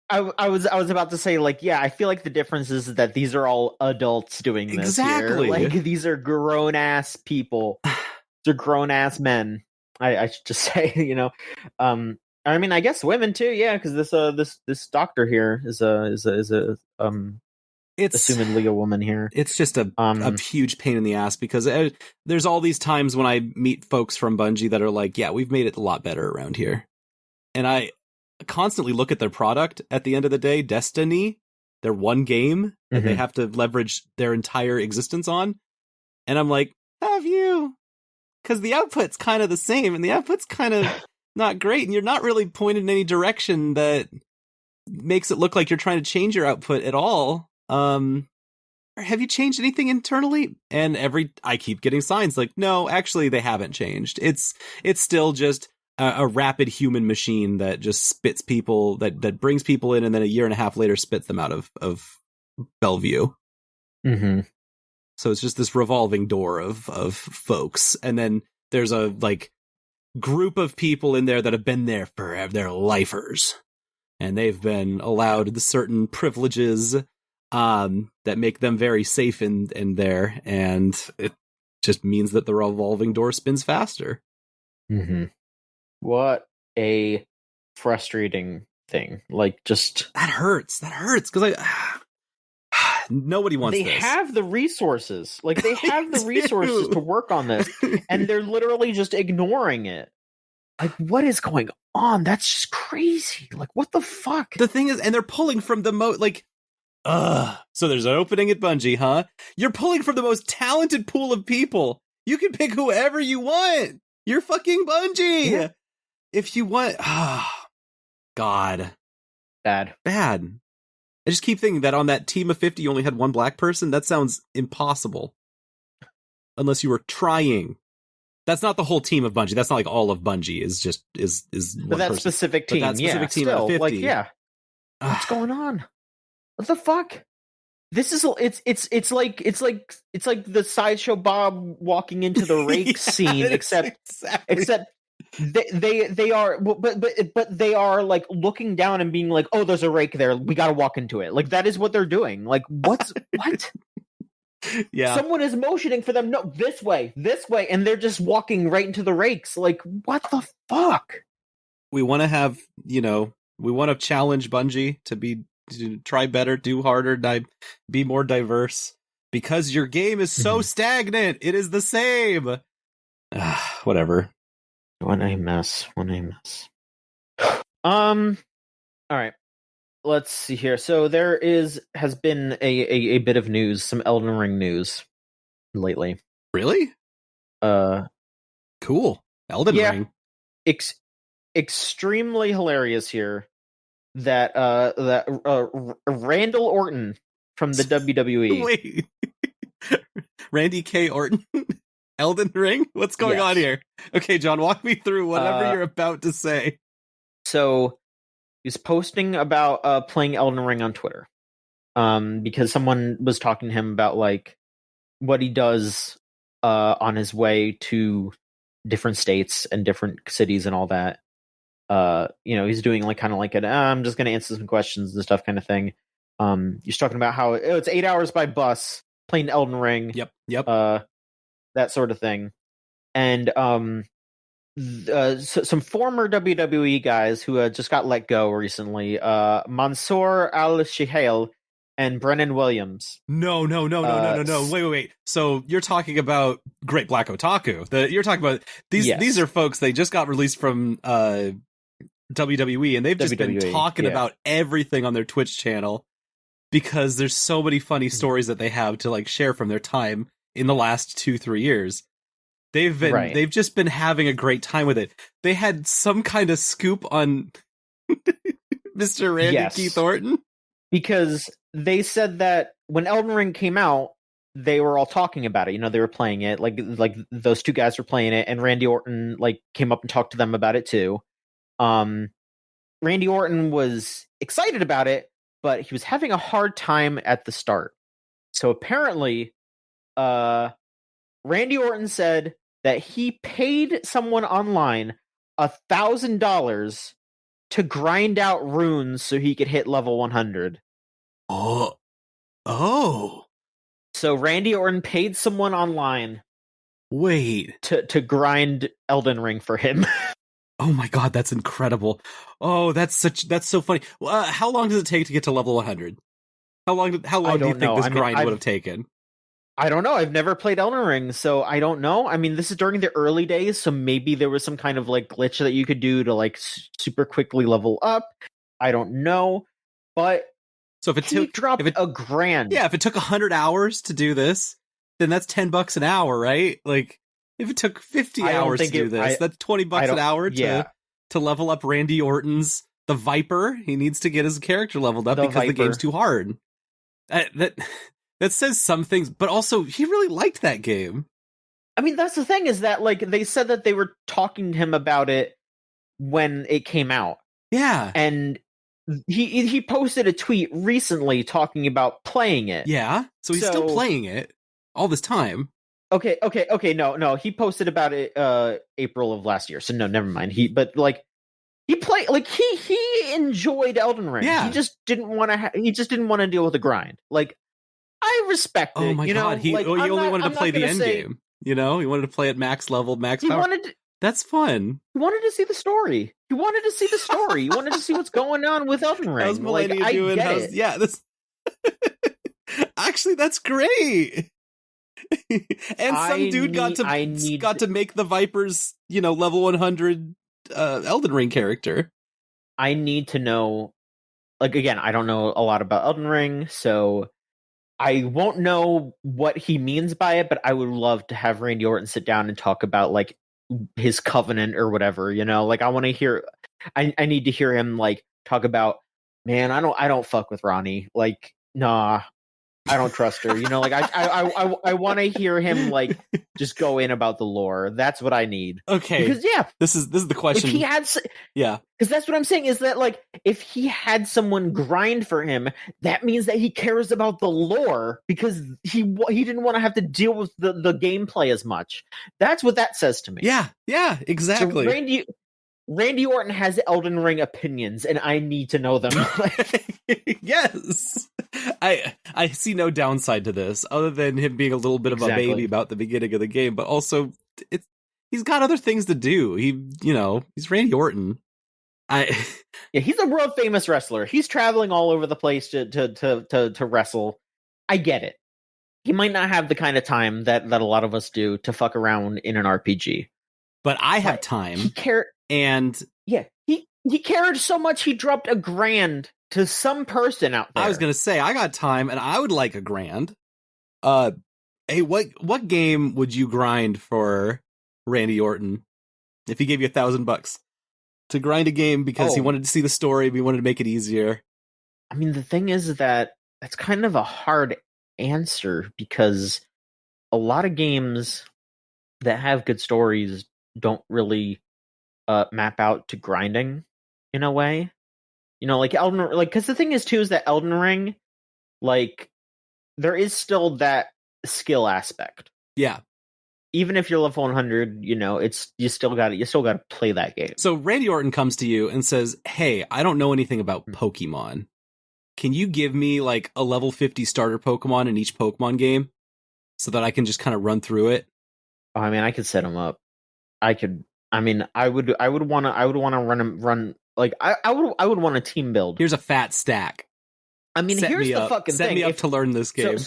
I was about to say, like, yeah, I feel like the difference is that these are all adults doing this. Exactly. Here. Like, these are grown ass people. They're grown ass men. I should just say, I mean, I guess women too, yeah, because this doctor here is a it's assumedly a woman here. It's just a huge pain in the ass because there's all these times when I meet folks from Bungie that are like, yeah, we've made it a lot better around here. And I constantly look at their product at the end of the day, Destiny, their one game that they have to leverage their entire existence on. And I'm like, have you? Because the output's kind of the same and the output's kind of not great. And you're not really pointed in any direction that makes it look like you're trying to change your output at all. Have you changed anything internally? And I keep getting signs like, no, actually they haven't changed. It's still just a rapid human machine that just spits people, that brings people in and then a year and a half later spits them out of Bellevue. Mm-hmm. So it's just this revolving door of folks. And then there's a like group of people in there that have been there forever. They're lifers. And they've been allowed the certain privileges that make them very safe in there, and it just means that the revolving door spins faster. Mm-hmm. What a frustrating thing! Like, just that hurts because nobody wants. They have the resources, like they have the resources to work on this, and they're literally just ignoring it. Like, what is going on? That's just crazy. Like, what the fuck? The thing is, and they're pulling from the so there's an opening at Bungie, huh? You're pulling from the most talented pool of people. You can pick whoever you want. You're fucking Bungie. Yeah. If you want, God. Bad. I just keep thinking that on that team of 50, you only had one black person. That sounds impossible. Unless you were trying. That's not the whole team of Bungie. That's not like all of Bungie is but that person. Specific team, but that specific team still, 50. Like, yeah. What's going on? What the fuck? This is it's like the Sideshow Bob walking into the rake scene, except they are but they are like looking down and being like, oh, there's a rake there, we got to walk into it. Like, that is what they're doing. Like, what? Yeah, someone is motioning for them. No, this way, and they're just walking right into the rakes. Like, what the fuck? We want to have, we want to challenge Bungie to try better, do harder, be more diverse, because your game is so stagnant. It is the same. Whatever. What a mess. All right. Let's see here. So there has been a bit of news, some Elden Ring news lately. Really? Cool. Elden Ring. Extremely hilarious here. That Randall Orton from the WWE. Wait. Randy K. Orton? Elden Ring? What's going on here? Okay, John, walk me through whatever you're about to say. So he's posting about playing Elden Ring on Twitter. Because someone was talking to him about like what he does on his way to different states and different cities and all that. He's doing like kind of like I'm just going to answer some questions and stuff kind of thing. He's talking about how it's 8 hours by bus playing Elden Ring. Yep. That sort of thing. And some former WWE guys who just got let go recently, Mansoor Al-Shihail and Brennan Williams. No. Wait. So you're talking about Great Black Otaku. You're talking about these are folks, they just got released from WWE, and they've just been talking about everything on their Twitch channel. because there's so many funny stories that they have to like share from their time in the last 2-3 years. They've just been having a great time with it. They had some kind of scoop on Mr. Randy Keith Orton, because they said that when Elden Ring came out, they were all talking about it. You know, they were playing it, like those two guys were playing it, and Randy Orton like came up and talked to them about it too. Randy Orton was excited about it, but he was having a hard time at the start. So apparently, Randy Orton said that he paid someone online $1,000 to grind out runes so he could hit level 100. Oh. So Randy Orton paid someone online. Wait. To grind Elden Ring for him. Oh my god, that's incredible. Oh, that's so funny. How long does it take to get to level 100? How long do you think this grind would have taken? I don't know. I've never played Elden Ring, so I don't know. I mean, this is during the early days, so maybe there was some kind of like glitch that you could do to like super quickly level up. I don't know, but so if it dropped $1,000, yeah, if it took 100 hours to do this, then that's $10 an hour, right? Like if it took 50 hours to do this, that's $20 an hour to level up Randy Orton's the Viper. He needs to get his character leveled up because the game's too hard. That says some things, but also he really liked that game. I mean, that's the thing, is that like they said that they were talking to him about it when it came out. Yeah. And he posted a tweet recently talking about playing it. Yeah. So he's still playing it all this time. Okay. No. He posted about it April of last year. So no, never mind. He enjoyed Elden Ring. Yeah. He just didn't want to deal with the grind. Like, I respect it. Oh my god, he only wanted to play the end game. You know, he wanted to play at max level, max power. That's fun. He wanted to see the story. He wanted to see what's going on with Elden Ring. How's Millennia doing? Yeah, this. Actually, that's great. And some dude got to make the Vipers, level 100 Elden Ring character. I need to know. Like, again, I don't know a lot about Elden Ring, so I won't know what he means by it, but I would love to have Randy Orton sit down and talk about like his covenant or whatever, like I want to hear, I need to hear him like talk about, man, I don't fuck with Ronnie. Like, nah, I don't trust her. Like I want to hear him like just go in about the lore. That's what I need. Okay. Because this is the question. If he had, because that's what I'm saying is that like if he had someone grind for him, that means that he cares about the lore because he didn't want to have to deal with the gameplay as much. That's what that says to me. Yeah, exactly. So Randy Orton has Elden Ring opinions, and I need to know them. Yes. I see no downside to this, other than him being a little bit of a baby about the beginning of the game, but also he's got other things to do. He's Randy Orton. He's a world famous wrestler. He's traveling all over the place to wrestle. I get it. He might not have the kind of time that a lot of us do to fuck around in an RPG. But I have time. He cared. And he cared so much he dropped $1,000 to some person out there. I was gonna say I got time and I would like $1,000. Hey, what game would you grind for Randy Orton if he gave you $1,000 to grind a game because he wanted to see the story, but he wanted to make it easier? I mean, the thing is that that's kind of a hard answer because a lot of games that have good stories don't really map out to grinding in a way, like Elden, like, because the thing is too is that Elden Ring, like, there is still that skill aspect. Yeah, even if you're level 100, it's you still got to play that game. So Randy Orton comes to you and says, "Hey, I don't know anything about Pokemon. Can you give me like a level 50 starter Pokemon in each Pokemon game, so that I can just kind of run through it?" I mean, I could set him up. I could. I mean, I would want to run like I would want a team build. Here's a fat stack. I mean, here's the fucking thing. Set me up to learn this game.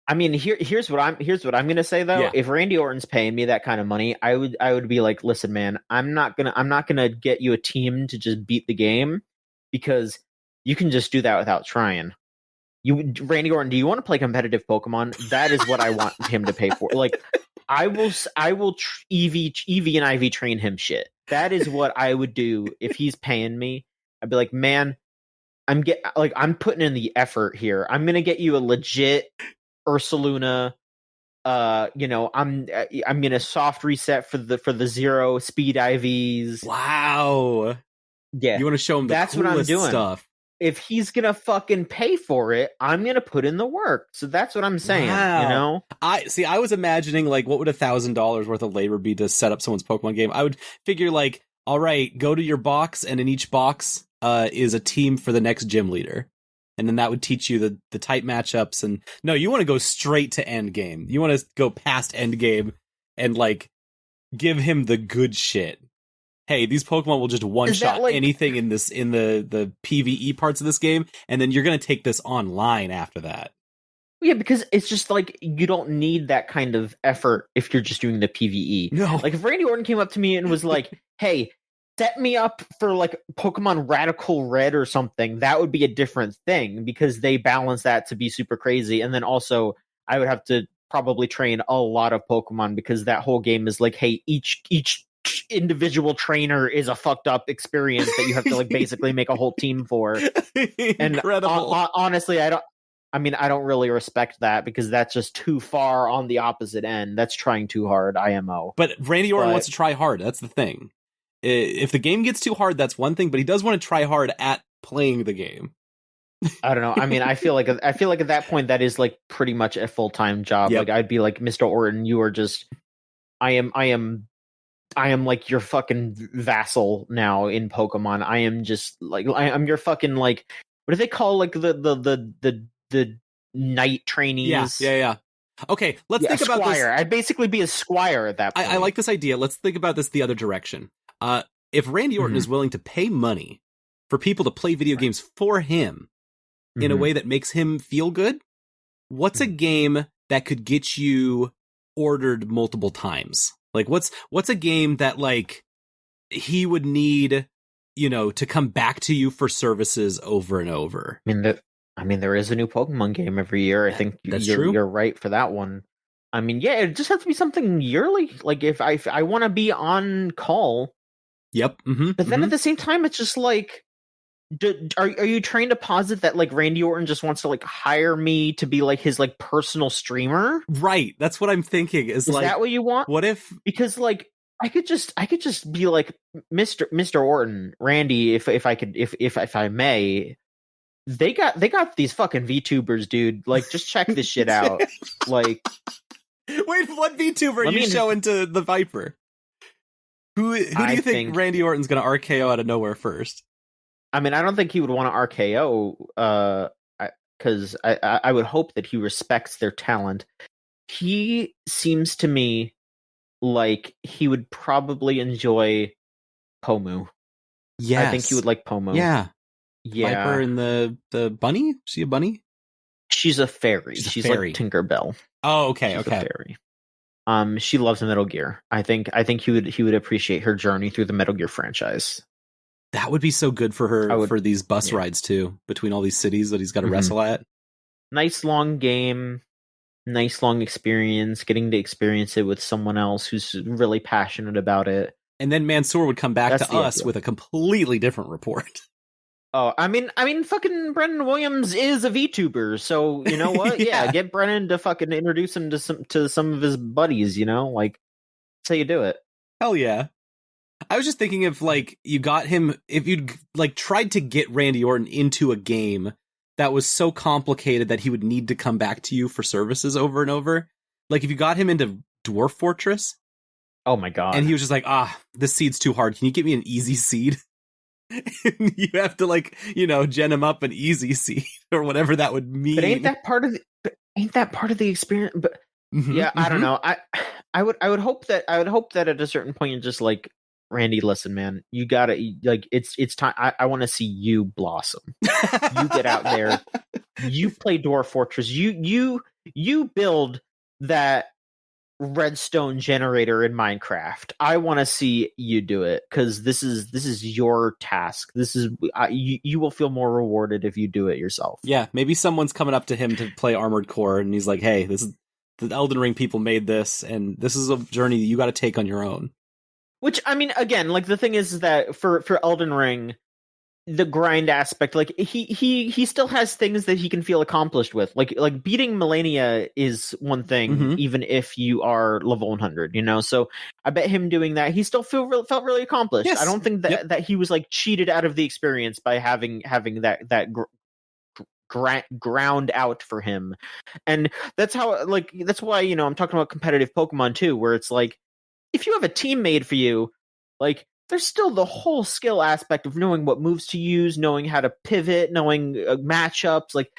I mean, here's what I'm gonna say though. Yeah. If Randy Orton's paying me that kind of money, I would be like, listen, man, I'm not gonna get you a team to just beat the game because you can just do that without trying. Randy Orton, do you want to play competitive Pokemon? That is what I want him to pay for. Like, I will EV and IV train him shit. That is what I would do if he's paying me. I'd be like, man, I'm putting in the effort here. I'm gonna get you a legit Ursaluna. I'm gonna soft reset for the 0 speed IVs. Wow. Yeah, you want to show him that's what I'm doing. Stuff. If he's gonna fucking pay for it, I'm gonna put in the work. So that's what I'm saying. Wow. You know, I was imagining like, what would $1,000 worth of labor be to set up someone's Pokemon game? I would figure like, all right, go to your box, and in each box is a team for the next gym leader, and then that would teach you the type matchups. And no, you want to go straight to end game. You want to go past end game and like give him the good shit. Hey, these Pokemon will just one-shot anything in the PvE parts of this game, and then you're going to take this online after that. Yeah, because it's just like, you don't need that kind of effort if you're just doing the PvE. No. Like, if Randy Orton came up to me and was like, hey, set me up for like Pokemon Radical Red or something, that would be a different thing, because they balance that to be super crazy. And then also, I would have to probably train a lot of Pokemon, because that whole game is like, hey, each individual trainer is a fucked up experience that you have to like basically make a whole team for. And incredible. Honestly, I don't really respect that, because that's just too far on the opposite end. That's trying too hard, IMO. But Randy Orton wants to try hard. That's the thing. If the game gets too hard, that's one thing, but he does want to try hard at playing the game. I don't know. I mean, I feel like at that point that is like pretty much a full-time job. Yep. Like, I'd be like, Mr. Orton, you are just I am like your fucking vassal now in Pokemon. I am just like, I'm your fucking, like, what do they call like the knight trainees? Yeah. Okay, let's think about this. I'd basically be a squire at that point. I like this idea. Let's think about this the other direction. If Randy Orton is willing to pay money for people to play video games for him in a way that makes him feel good, what's a game that could get you ordered multiple times? Like, what's a game that like he would need, to come back to you for services over and over? I mean, there is a new Pokemon game every year. I think you're right for that one. I mean, yeah, it just has to be something yearly. Like, if I want to be on call. Yep. Mm-hmm, but then at the same time, it's just like, are you trying to posit that like Randy Orton just wants to like hire me to be like his like personal streamer? Right. That's what I'm thinking. Is like, that what you want? What if? Because like I could just be like, Mr. Orton, Randy, if I may. They got these fucking VTubers, dude. Like, just check this shit out. Like, wait, what VTuber are you showing to the Viper? Who do you think Randy Orton's gonna RKO out of nowhere first? I mean, I don't think he would want to RKO, because I would hope that he respects their talent. He seems to me like he would probably enjoy Pomu. Yes. I think he would like Pomu. Yeah. Viper and the bunny? Is she a bunny? She's a fairy. She's like Tinkerbell. Oh, okay, She's a fairy. She loves Metal Gear. I think he would appreciate her journey through the Metal Gear franchise. That would be so good for her for these bus rides too, between all these cities that he's got to wrestle at. Nice long game, nice long experience, getting to experience it with someone else who's really passionate about it. And then Mansoor would come back to us with a completely different report. Oh, I mean, fucking Brennan Williams is a VTuber, so you know what? Yeah, get Brennan to fucking introduce him to some of his buddies. Like, that's how you do it. Hell yeah! I was just thinking if like you got him, if you'd like tried to get Randy Orton into a game that was so complicated that he would need to come back to you for services over and over. Like if you got him into Dwarf Fortress. Oh my god! And he was just like, this seed's too hard. Can you get me an easy seed? And you have to like, gen him up an easy seed or whatever that would mean. But ain't that part of the experience? But yeah, I don't know. I would hope that at a certain point you're just like, Randy, listen, man, you gotta like it's time. I want to see you blossom. You get out there, you play Dwarf Fortress. You build that redstone generator in Minecraft. I want to see you do it, because this is your task. You will feel more rewarded if you do it yourself. Yeah, maybe someone's coming up to him to play Armored Core, and he's like, "Hey, this is the Elden Ring people made this, and this is a journey that you got to take on your own." Which, I mean, again, like, the thing is that for Elden Ring, the grind aspect, like, he still has things that he can feel accomplished with. Like beating Melania is one thing, even if you are level 100, you know? So I bet him doing that, he still felt really accomplished. Yes. I don't think that he was, like, cheated out of the experience by having that ground out for him. And that's why, you know, I'm talking about competitive Pokemon too, where it's like, if you have a team made for you, like, there's still the whole skill aspect of knowing what moves to use, knowing how to pivot, knowing matchups. Like,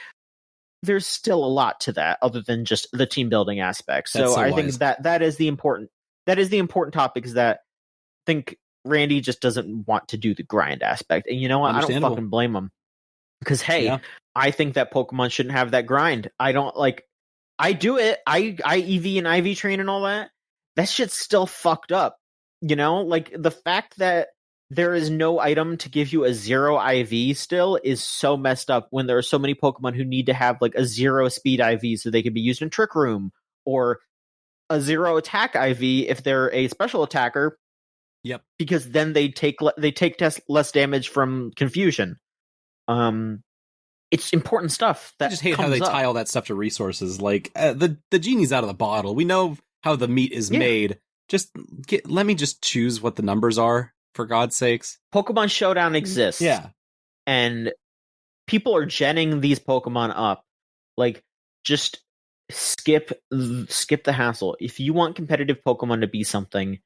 there's still a lot to that other than just the team building aspect. So I think that is the important topic, is that I think Randy just doesn't want to do the grind aspect. And you know what? I don't fucking blame him. Because, hey, I think that Pokemon shouldn't have that grind. I don't, like, I do it. I EV and IV train and all that. That shit's still fucked up. You know, like, the fact that there is no item to give you a 0 IV still is so messed up, when there are so many Pokemon who need to have, like, a 0 speed IV so they can be used in Trick Room, or a 0 attack IV if they're a special attacker. Yep. Because then they take less damage from confusion. It's important stuff. That I just hate how they tie all that stuff to resources. Like, the genie's out of the bottle. We know how the meat is made. Just let me just choose what the numbers are, for God's sakes. Pokemon Showdown exists. Yeah. And people are genning these Pokemon up. Like, just skip the hassle. If you want competitive Pokemon to be something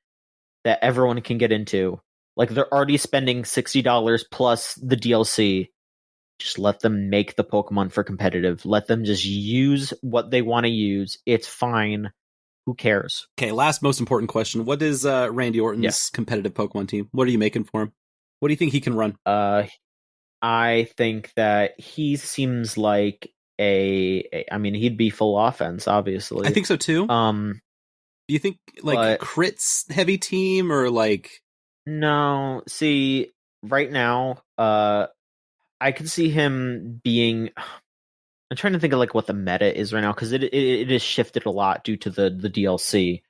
that everyone can get into, like, they're already spending $60 plus the DLC, just let them make the Pokemon for competitive. Let them just use what they want to use. It's fine. Who cares? Okay, last most important question. What is Randy Orton's competitive Pokemon team? What are you making for him? What do you think he can run? I think that he seems like I mean, he'd be full offense, obviously. I think so too. Do you think, like, a crits heavy team, or like... No, see, right now, I could see him being... I'm trying to think of, like, what the meta is right now, because it has shifted a lot due to the DLC.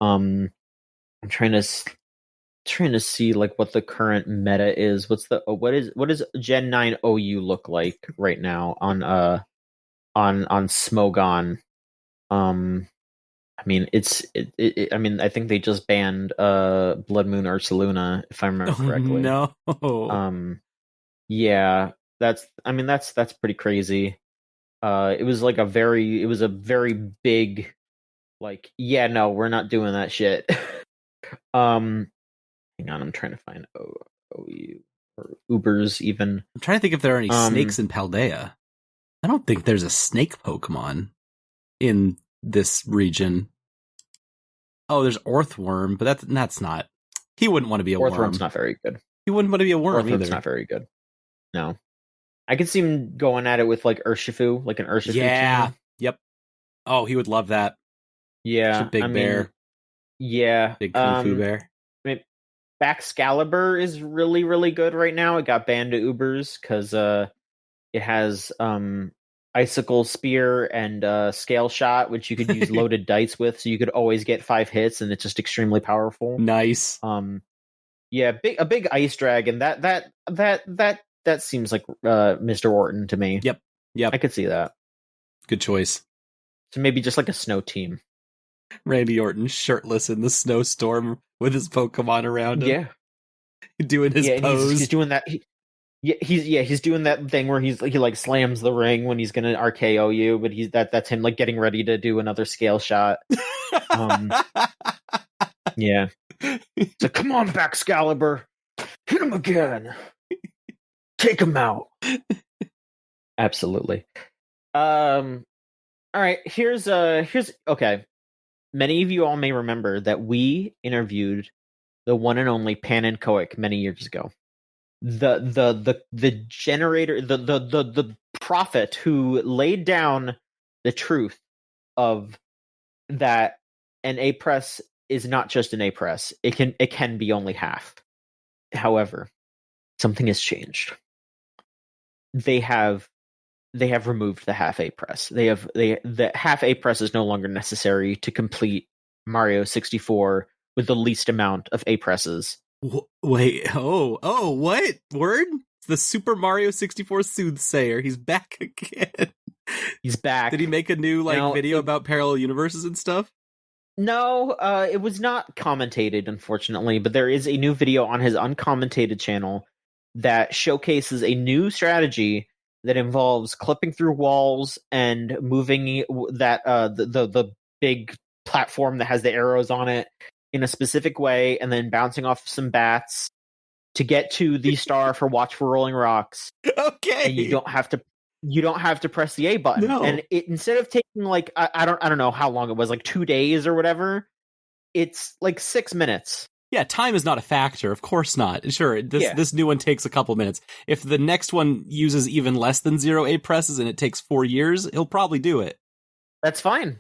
I'm trying to see, like, what the current meta is. What does Gen 9 OU look like right now on Smogon? I mean, I mean, I think they just banned Blood Moon Ursaluna, if I remember correctly. No. Yeah, that's pretty crazy. It was a very big, like, yeah, no, we're not doing that shit. Hang on, I'm trying to find OU or Ubers even. I'm trying to think if there are any snakes in Paldea. I don't think there's a snake Pokemon in this region. Oh, there's Orthworm, but that's not... He wouldn't want to be a worm. Orthworm's not very good. He wouldn't want to be a worm either. Orthworm's not very good. No. I could see him going at it with, like, Urshifu, like an Urshifu team. Yep. Oh, he would love that. Yeah. It's a big bear. Yeah. Big Kung Fu bear. I mean, Baxcalibur is really, really good right now. It got banned to Ubers because it has Icicle Spear and Scale Shot, which you could use loaded dice with, so you could always get 5 hits, and it's just extremely powerful. Nice. Yeah, a big ice dragon. That seems like Mr. Orton to me. Yep. I could see that. Good choice. So maybe just like a snow team. Randy Orton shirtless in the snowstorm with his Pokemon around him. Yeah. Doing his pose. He's doing that. He's doing that thing where he like slams the ring when he's gonna RKO you, but that's him, like, getting ready to do another scale shot. Yeah. So come on, Baxcalibur, hit him again. Take him out. Absolutely. All right. Here's okay. Many of you all may remember that we interviewed the one and only Pan and Koic many years ago. The generator, the prophet who laid down the truth of that an A press is not just an A press. It can be only half. However, something has changed. They have removed the half A press. The half A press is no longer necessary to complete Mario 64 with the least amount of A presses. Wait, what? Word? The Super Mario 64 soothsayer. He's back again. He's back. Did he make a new video about parallel universes and stuff? No, it was not commentated, unfortunately, but there is a new video on his uncommentated channel that showcases a new strategy that involves clipping through walls and moving that the big platform that has the arrows on it in a specific way, and then bouncing off some bats to get to the star for Watch for Rolling Rocks. Okay, and you don't have to press the A button. No. And it, instead of taking like I don't know how long it was, like 2 days or whatever, it's like 6 minutes. Yeah, time is not a factor. Of course not. Sure, this new one takes a couple minutes. If the next one uses even less than 0 A presses and it takes 4 years, he'll probably do it. That's fine.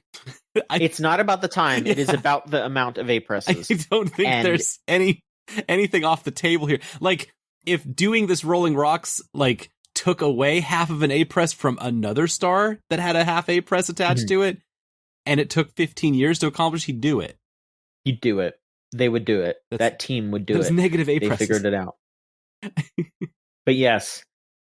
It's not about the time. Yeah. It is about the amount of A presses. I don't think there's anything off the table here. Like, if doing this Rolling Rocks, like, took away half of an A press from another star that had a half A press attached to it, and it took 15 years to accomplish, he'd do it. He'd do it. They would do it. That team would do it. Negative A presses. They figured it out. But yes,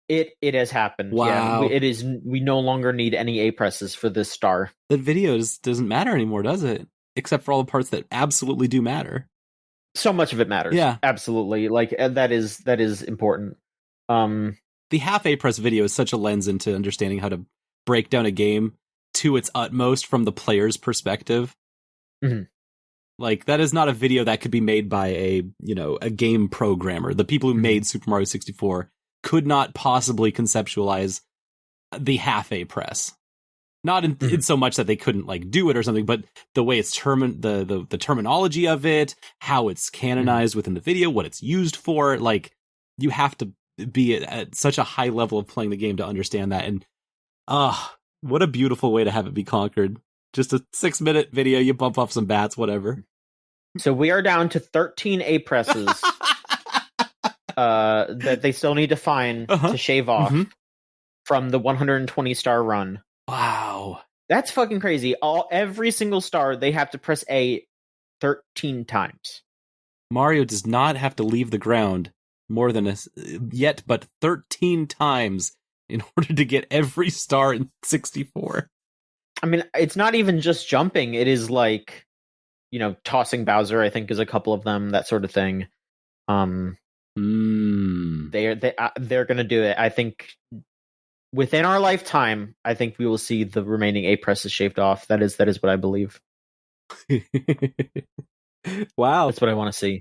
it has happened. Wow. Yeah, it is. We no longer need any A presses for this star. The video doesn't matter anymore, does it? Except for all the parts that absolutely do matter. So much of it matters. Yeah, absolutely. Like that is important. The half A press video is such a lens into understanding how to break down a game to its utmost from the player's perspective. Mm-hmm. Like, that is not a video that could be made by a game programmer. The people who made Super Mario 64 could not possibly conceptualize the half A press. Not in so much that they couldn't like do it or something, but the way it's the terminology of it, how it's canonized within the video, what it's used for. Like, you have to be at such a high level of playing the game to understand that. And what a beautiful way to have it be conquered. Just a 6-minute video, you bump off some bats, whatever. So we are down to 13 A presses that they still need to find to shave off from the 120 star run. Wow. That's fucking crazy. Every single star, they have to press A 13 times. Mario does not have to leave the ground more than but 13 times in order to get every star in 64. I mean, it's not even just jumping. It is like, tossing Bowser, I think, is a couple of them, that sort of thing. They're going to do it. I think within our lifetime, I think we will see the remaining A presses shaved off. That is what I believe. Wow. That's what I want to see.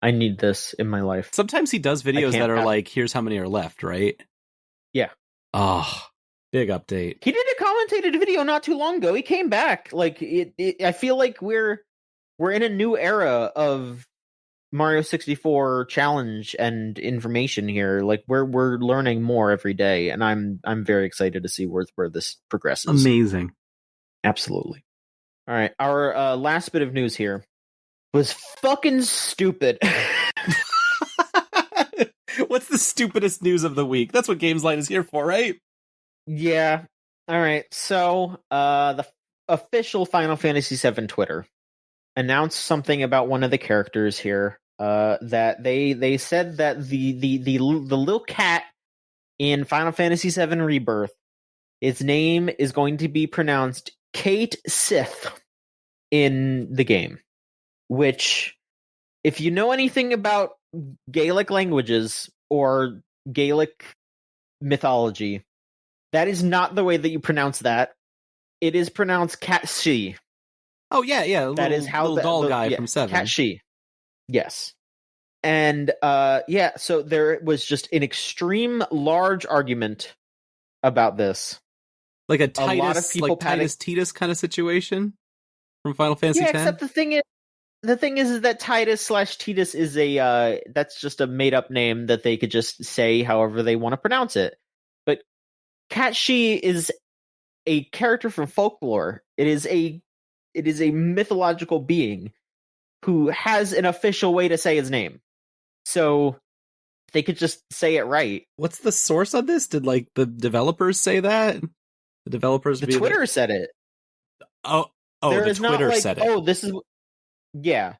I need this in my life. Sometimes he does videos that are like, here's how many are left, right? Yeah. Oh, big update. He did a commentated video not too long ago. He came back. Like, I feel like we're in a new era of Mario 64 challenge and information here. Like, we're learning more every day, and I'm very excited to see where this progresses. Amazing. Absolutely. All right, our last bit of news here was fucking stupid. What's the stupidest news of the week? That's what Gamesline is here for, right? Yeah. All right. So, the official Final Fantasy VII Twitter announced something about one of the characters here. That they said that the little cat in Final Fantasy VII Rebirth, its name is going to be pronounced Kate Sith in the game. Which, if you know anything about Gaelic languages or Gaelic mythology, that is not the way that you pronounce that. It is pronounced Cat-Shi. Oh, yeah. That is how the doll guy from 7. Cat-Shi. Yes. And, so there was just an extreme large argument about this. Like a Titus Titus kind of situation from Final Fantasy X? Yeah, except the thing is that Titus/Titus is that's just a made-up name that they could just say however they want to pronounce it. But Cat-Shi is a character from folklore. It is a it is a mythological being who has an official way to say his name. So they could just say it right. What's the source on this? Did like the developers say that? The developers, the Twitter said it. Oh, there the Twitter said it. Oh, this is, yeah.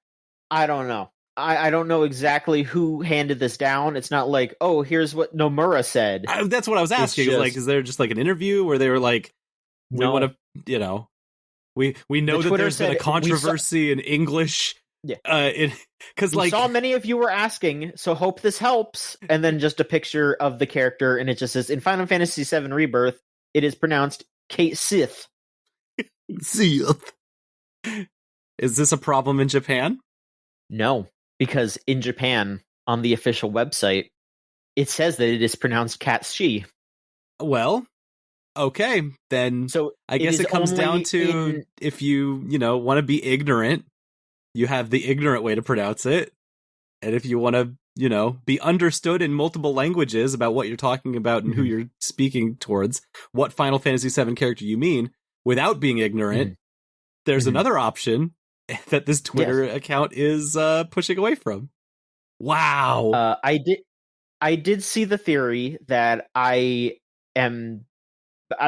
I don't know. I don't know exactly who handed this down. It's not like, oh, here's what Nomura said. That's what I was asking. Just, like, is there just like an interview where they were like, we want to, you know, we know that there's been a controversy in English. Yeah. Because like, saw many of you were asking, so hope this helps. And then just a picture of the character, and it just says, in Final Fantasy VII Rebirth, it is pronounced Kate Sith. Sith. Is this a problem in Japan? No, because in Japan, on the official website, it says that it is pronounced Katshi. Well, okay, then. So I guess it comes down to if you want to be ignorant, you have the ignorant way to pronounce it, and if you want to, be understood in multiple languages about what you're talking about and who you're speaking towards, what Final Fantasy VII character you mean, without being ignorant, there's another option that this Twitter account is pushing away from. Wow. I did see the theory that I am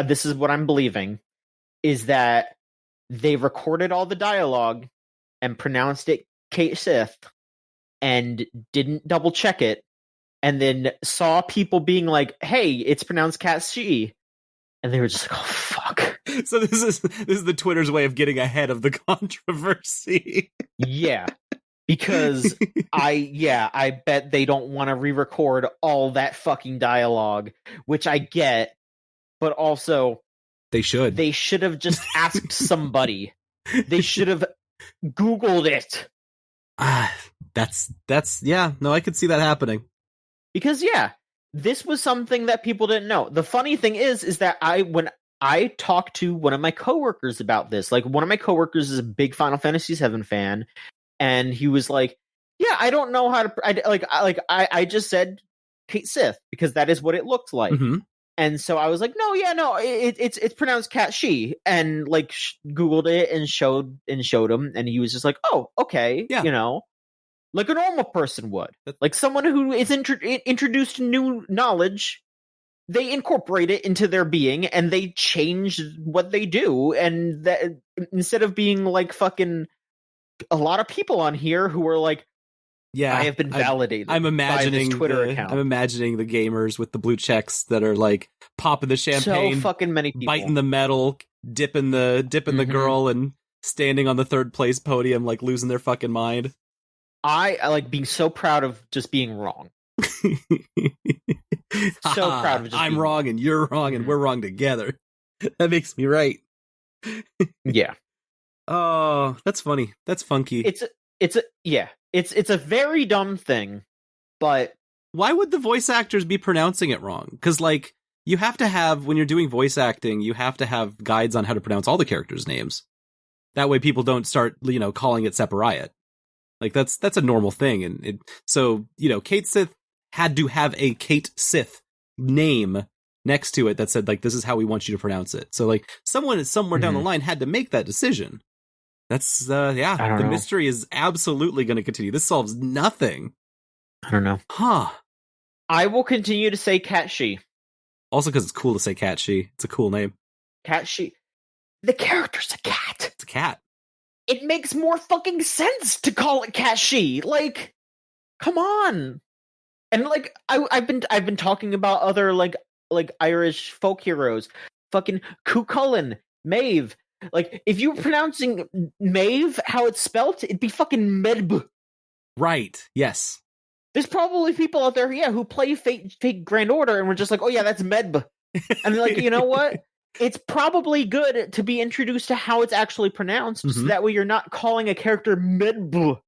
this is what I'm believing, is that they recorded all the dialogue and pronounced it Kate Sith and didn't double check it, and then saw people being like, hey, it's pronounced Katshi, and they were just like, oh fuck. So this is the Twitter's way of getting ahead of the controversy. Yeah. Because I bet they don't want to re-record all that fucking dialogue, which I get, but also they should have just asked somebody. They should have Googled it. That's yeah, no, I could see that happening. Because this was something that people didn't know. The funny thing is that when I talked to one of my coworkers about this, like one of my coworkers is a big Final Fantasy VII fan, and he was like, yeah, I don't know how to, I just said Kate Sith because that is what it looked like. Mm-hmm. And so I was like, no, it's pronounced Katshi, and like Googled it and showed him, and he was just like, oh, okay, like a normal person would, like someone who is introduced to new knowledge. They incorporate it into their being, and they change what they do, and that instead of being like fucking a lot of people on here who are like, I have been validated. I'm imagining by this Twitter account. I'm imagining the gamers with the blue checks that are like popping the champagne, so fucking many people, biting the metal, dipping the girl, and standing on the third place podium, like losing their fucking mind. I like being so proud of just being wrong. So proud of just I'm wrong and you're wrong and we're wrong together. That makes me right. Yeah. Oh, that's funny. That's funky. It's a very dumb thing, but why would the voice actors be pronouncing it wrong? Because like you have to have, when you're doing voice acting, you have to have guides on how to pronounce all the characters' names. That way people don't start, calling it Separate. Like that's a normal thing, and so Kate Sith had to have a Kate Sith name next to it that said like this is how we want you to pronounce it. So like someone somewhere down the line had to make that decision. That's the mystery is absolutely going to continue. This solves nothing. I don't know. Huh. I will continue to say Katshi. Also because it's cool to say Katshi. It's a cool name. Katshi. The character's a cat. It's a cat. It makes more fucking sense to call it Katshi. Like, come on. And like I've been talking about other like Irish folk heroes. Fucking Cuchulainn, Maeve. Like, if you were pronouncing Maeve how it's spelt, it'd be fucking Medb. Right. Yes. There's probably people out there, who play Fate Grand Order and we're just like, oh yeah, that's Medb. And like, you know what? It's probably good to be introduced to how it's actually pronounced, so that way you're not calling a character Medb.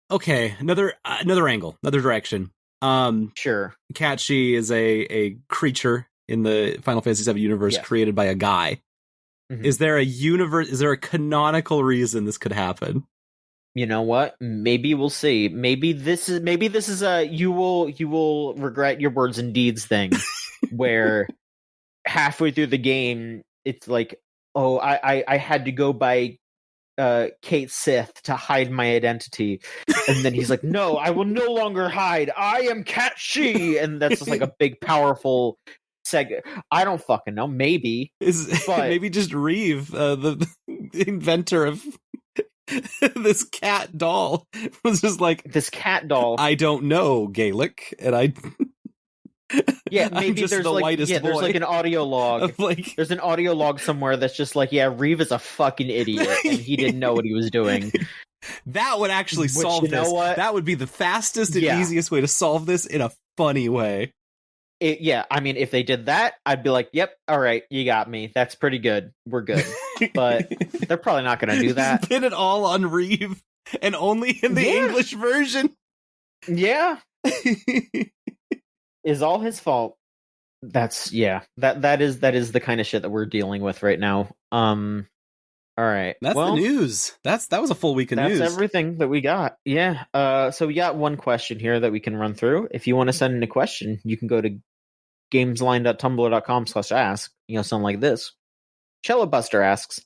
Okay, another angle, another direction. Sure. Katshi is a creature in the Final Fantasy VII universe created by a guy. Mm-hmm. Is there a canonical reason this could happen? You know what? Maybe we'll see. Maybe this is a you will regret your words and deeds thing where halfway through the game it's like, oh, I had to go by Kate Sith to hide my identity, and then he's like, "No, I will no longer hide. I am Cat She," and that's just like a big, powerful I don't fucking know. Maybe maybe just Reeve, the inventor of this cat doll, was just like, this cat doll. I don't know Gaelic, and maybe there's the whitest boy. There's like an audio log. There's an audio log somewhere that's just like, Reeve is a fucking idiot, and he didn't know what he was doing. That would actually solve this. What? That would be the fastest and easiest way to solve this in a funny way. I mean, if they did that, I'd be like, yep, all right, you got me. That's pretty good. We're good. But they're probably not going to do that. Pin it all on Reeve, and only in the English version. Yeah. Is all his fault. That's, that is the kind of shit that we're dealing with right now. All right. That's the news. That was a full week of news. That's everything that we got. Yeah. So we got one question here that we can run through. If you want to send in a question, you can go to gamesline.tumblr.com/ask. Something like this. Cello Buster asks,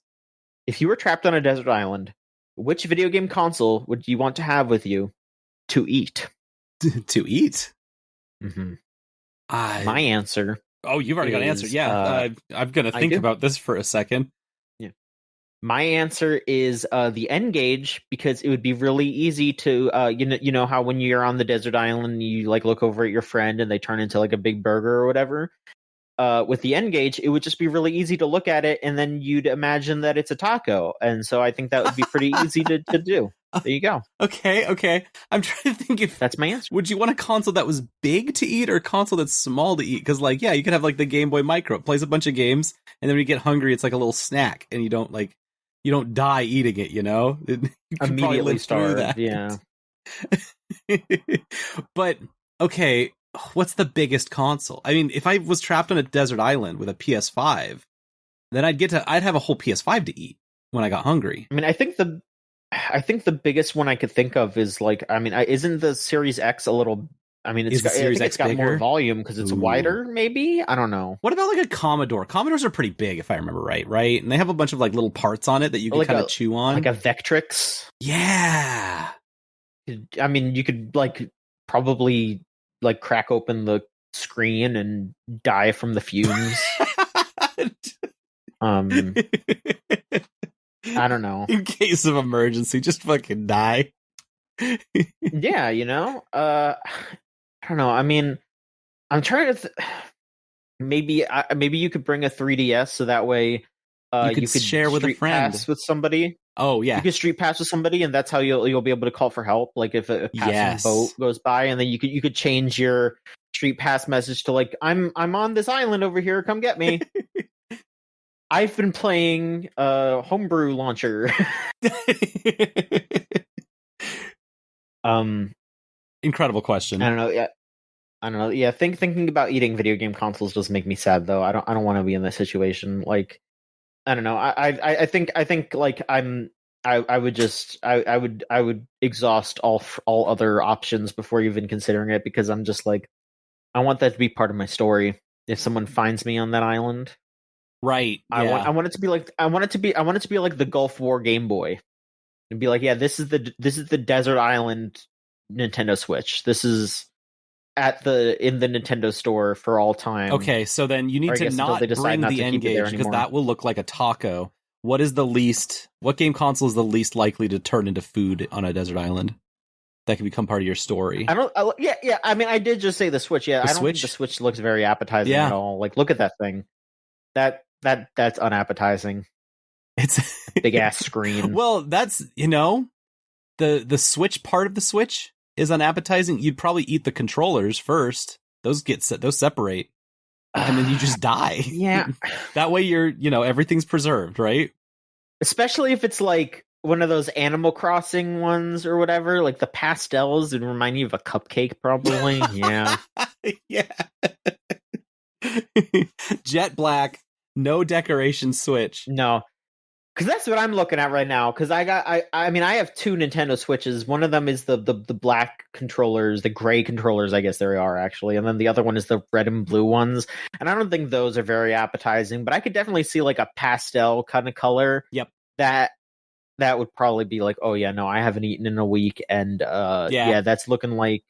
if you were trapped on a desert island, which video game console would you want to have with you to eat? To eat? Mm-hmm. My answer. Oh, you've already got an answer. Yeah. I'm going to think about this for a second. My answer is the N-Gage, because it would be really easy to, you know how when you're on the desert island, you like look over at your friend and they turn into like a big burger or whatever. With the N-Gage, it would just be really easy to look at it, and then you'd imagine that it's a taco. And so I think that would be pretty easy to do. There you go. Okay. I'm trying to think if that's my answer. Would you want a console that was big to eat or a console that's small to eat? Because you could have like the Game Boy Micro. It plays a bunch of games, and then when you get hungry, it's like a little snack, and you don't die eating it, you could immediately starve. That. Yeah. But okay, what's the biggest console? I mean, if I was trapped on a desert island with a PS5, then I'd have a whole PS5 to eat when I got hungry. I mean, I think the biggest one I could think of is isn't the Series X a little? I mean, it's got more volume because it's wider, maybe? I don't know. What about like a Commodore? Commodores are pretty big, if I remember right? And they have a bunch of like little parts on it that you can kind of chew on. Like a Vectrix? Yeah. I mean, you could like probably like crack open the screen and die from the fumes. I don't know. In case of emergency, just fucking die. Yeah, I don't know. I mean, I'm trying to. Maybe you could bring a 3DS so that way you could share with a friend, pass with somebody. Oh yeah, you could street pass with somebody, and that's how you'll be able to call for help. Like if a passing boat goes by, and then you could change your street pass message to like I'm on this island over here. Come get me. I've been playing Homebrew Launcher. Incredible question. I don't know. Yeah, thinking about eating video game consoles does make me sad, though. I don't want to be in this situation. Like, I don't know. I think like I would exhaust all other options before even considering it, because I'm just like, I want that to be part of my story. If someone finds me on that island, right? I want it to be like the Gulf War Game Boy, and be like, yeah, this is the desert island Nintendo Switch. This is in the Nintendo store for all time. Okay, so then you need to not bring the N-Gage, because that will look like a taco. What game console is the least likely to turn into food on a desert island that can become part of your story? Yeah. I mean, I did just say the Switch. Yeah, I don't think the Switch looks very appetizing at all. Like, look at that thing. That's unappetizing. It's a big ass screen. Well, that's the Switch part of the Switch is unappetizing. You'd probably eat the controllers first. Those separate, and then you just die. Yeah. That way you're everything's preserved, right? Especially if it's like one of those Animal Crossing ones or whatever, like the pastels would remind you of a cupcake, probably. Yeah. Yeah. Jet black, no decoration Switch. No. Because that's what I'm looking at right now. Because I have two Nintendo Switches. One of them is the black controllers, the gray controllers, I guess there are actually, and then the other one is the red and blue ones. And I don't think those are very appetizing, but I could definitely see like a pastel kind of color. Yep. That that would probably be like, oh yeah, no, I haven't eaten in a week, and that's looking like.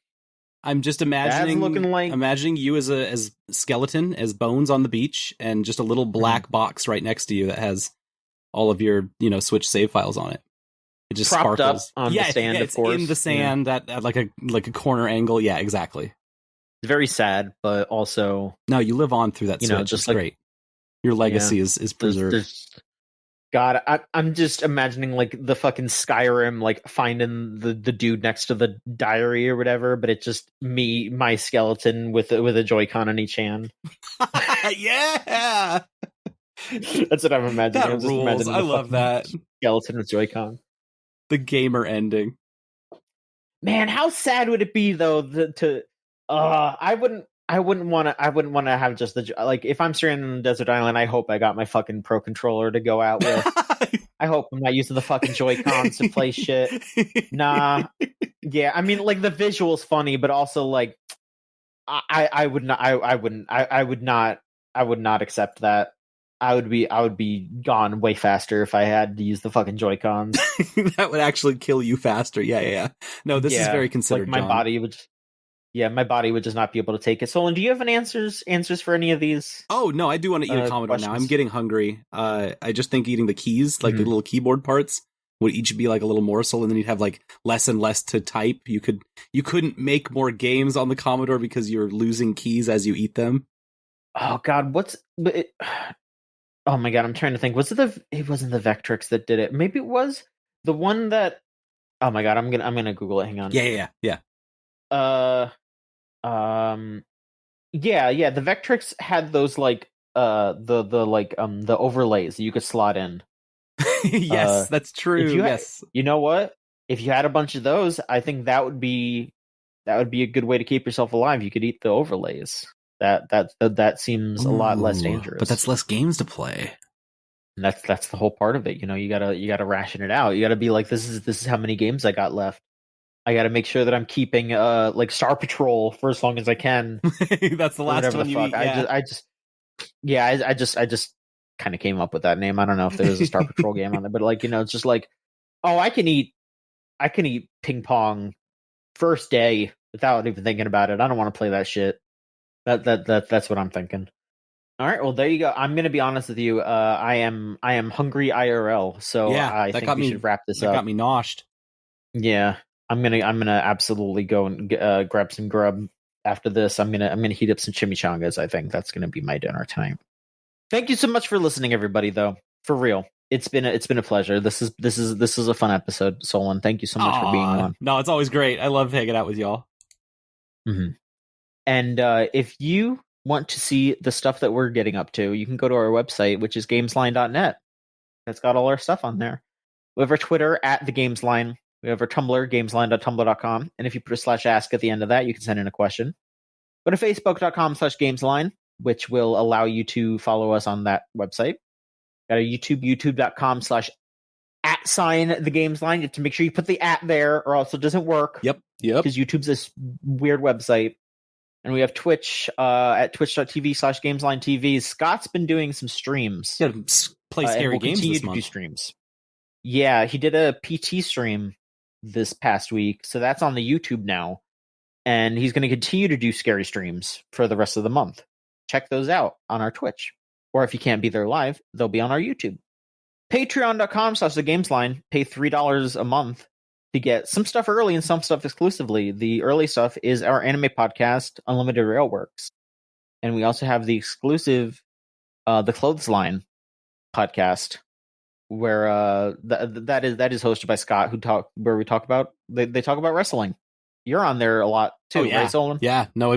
I'm just imagining you as skeleton, as bones on the beach, and just a little black box right next to you that has all of your, Switch save files on it. It just propped sparkles up on the sand, it's of course. in the sand at like a corner angle. Yeah, exactly. It's very sad, but also no, you live on through that Switch. Just it's great. Your legacy is preserved. God, I'm just imagining like the fucking Skyrim, like finding the dude next to the diary or whatever, but it's just my skeleton with a Joy-Con in each hand. Yeah, that's what I'm imagining. That rules. I love that skeleton with Joy-Con. The gamer ending. Man, how sad would it be though I wouldn't want to have just like if I'm stranded on a desert island. I hope I got my fucking Pro controller to go out with. I hope I'm not using the fucking Joy-Cons to play shit. Nah, yeah. I mean, like the visual's funny, but also like I would not accept that. I would be gone way faster if I had to use the fucking Joy-Cons. That would actually kill you faster. Yeah. No, this is very considered. Like my body would just not be able to take it. Solon, do you have any answers for any of these? Oh no, I do want to eat a Commodore questions. Now. I'm getting hungry. I just think eating the keys, like the little keyboard parts, would each be like a little morsel, and then you'd have like less and less to type. You couldn't make more games on the Commodore because you're losing keys as you eat them. Oh God, oh my God, I'm trying to think. It wasn't the Vectrix that did it. Maybe it was the one that. Oh my God, I'm gonna Google it. Hang on. Yeah. Yeah, the Vectrix had those like the overlays that you could slot in. Yes, that's true. Yes. You know what? If you had a bunch of those, I think that would be a good way to keep yourself alive. You could eat the overlays. That seems a lot less dangerous. But that's less games to play. And that's the whole part of it. You gotta ration it out. You gotta be like, this is how many games I got left. I got to make sure that I'm keeping like Star Patrol for as long as I can. That's the last one you eat. Yeah. I just kind of came up with that name. I don't know if there was a Star Patrol game on there, but like, it's just like, oh, I can eat ping pong first day without even thinking about it. I don't want to play that shit. That's what I'm thinking. All right, well there you go. I'm gonna be honest with you. I am hungry IRL, so yeah, I think we should wrap this up. That got me noshed. Yeah. I'm gonna absolutely go and grab some grub after this. I'm gonna heat up some chimichangas. I think that's gonna be my dinner tonight. Thank you so much for listening, everybody. Though, for real, it's been a pleasure. This is a fun episode, Solon. Thank you so much for being on. No, it's always great. I love hanging out with y'all. Mm-hmm. And if you want to see the stuff that we're getting up to, you can go to our website, which is gamesline.net. That's got all our stuff on there. We have our Twitter @thegamesline. We have our Tumblr, gamesline.tumblr.com. And if you put a /ask at the end of that, you can send in a question. Go to facebook.com/gamesline, which will allow you to follow us on that website. Got a YouTube, youtube.com/@thegamesline. You have to make sure you put the @ there or else it doesn't work. Yep. Because YouTube's this weird website. And we have Twitch at twitch.tv/GameslineTV. Scott's been doing some streams. Yeah, play scary games this month. Do streams. Yeah, he did a PT stream this past week, so that's on the YouTube now, and he's going to continue to do scary streams for the rest of the month. Check those out on our Twitch, or if you can't be there live, they'll be on our YouTube. Patreon.com/thegamesline. Pay $3 a month to get some stuff early and some stuff exclusively. The early stuff is our anime podcast, Unlimited Railworks, and we also have the exclusive The Clothes Line podcast, where that is hosted by Scott, where we talk about they talk about wrestling. You're on there a lot too, right, Solon? Yeah, no,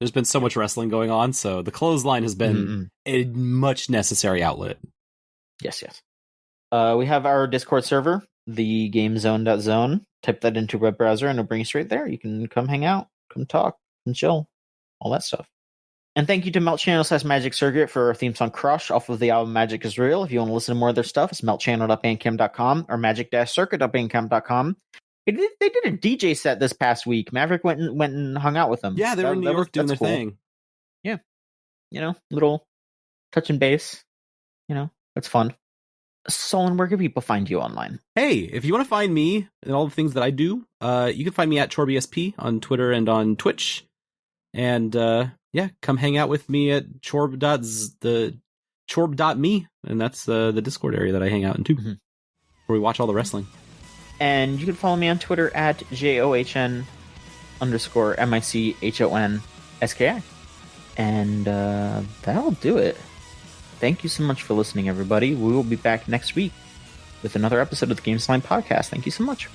there's been so much wrestling going on, so the Clothesline has been a much necessary outlet. Yes. We have our Discord server, the gamezone.zone. Type that into a web browser and it'll bring you straight there. You can come hang out, come talk, and chill, all that stuff. And thank you to Meltchannel/Magic Circuit for our theme song Crush off of the album Magic is Real. If you want to listen to more of their stuff, it's meltchannel.bandcamp.com or magic-circuit.bandcamp.com. They did a DJ set this past week. Maverick went and hung out with them. Yeah, they were in New York doing their thing. Yeah. Little touch and bass. That's fun. Solon, where can people find you online? Hey, if you want to find me and all the things that I do, you can find me at ChorbySP on Twitter and on Twitch. And come hang out with me at chorb.me, and that's the Discord area that I hang out in too, where we watch all the wrestling. And you can follow me on Twitter at JOHN_MICHONSKI. And that'll do it. Thank you so much for listening, everybody. We will be back next week with another episode of the Gamesline podcast. Thank you so much.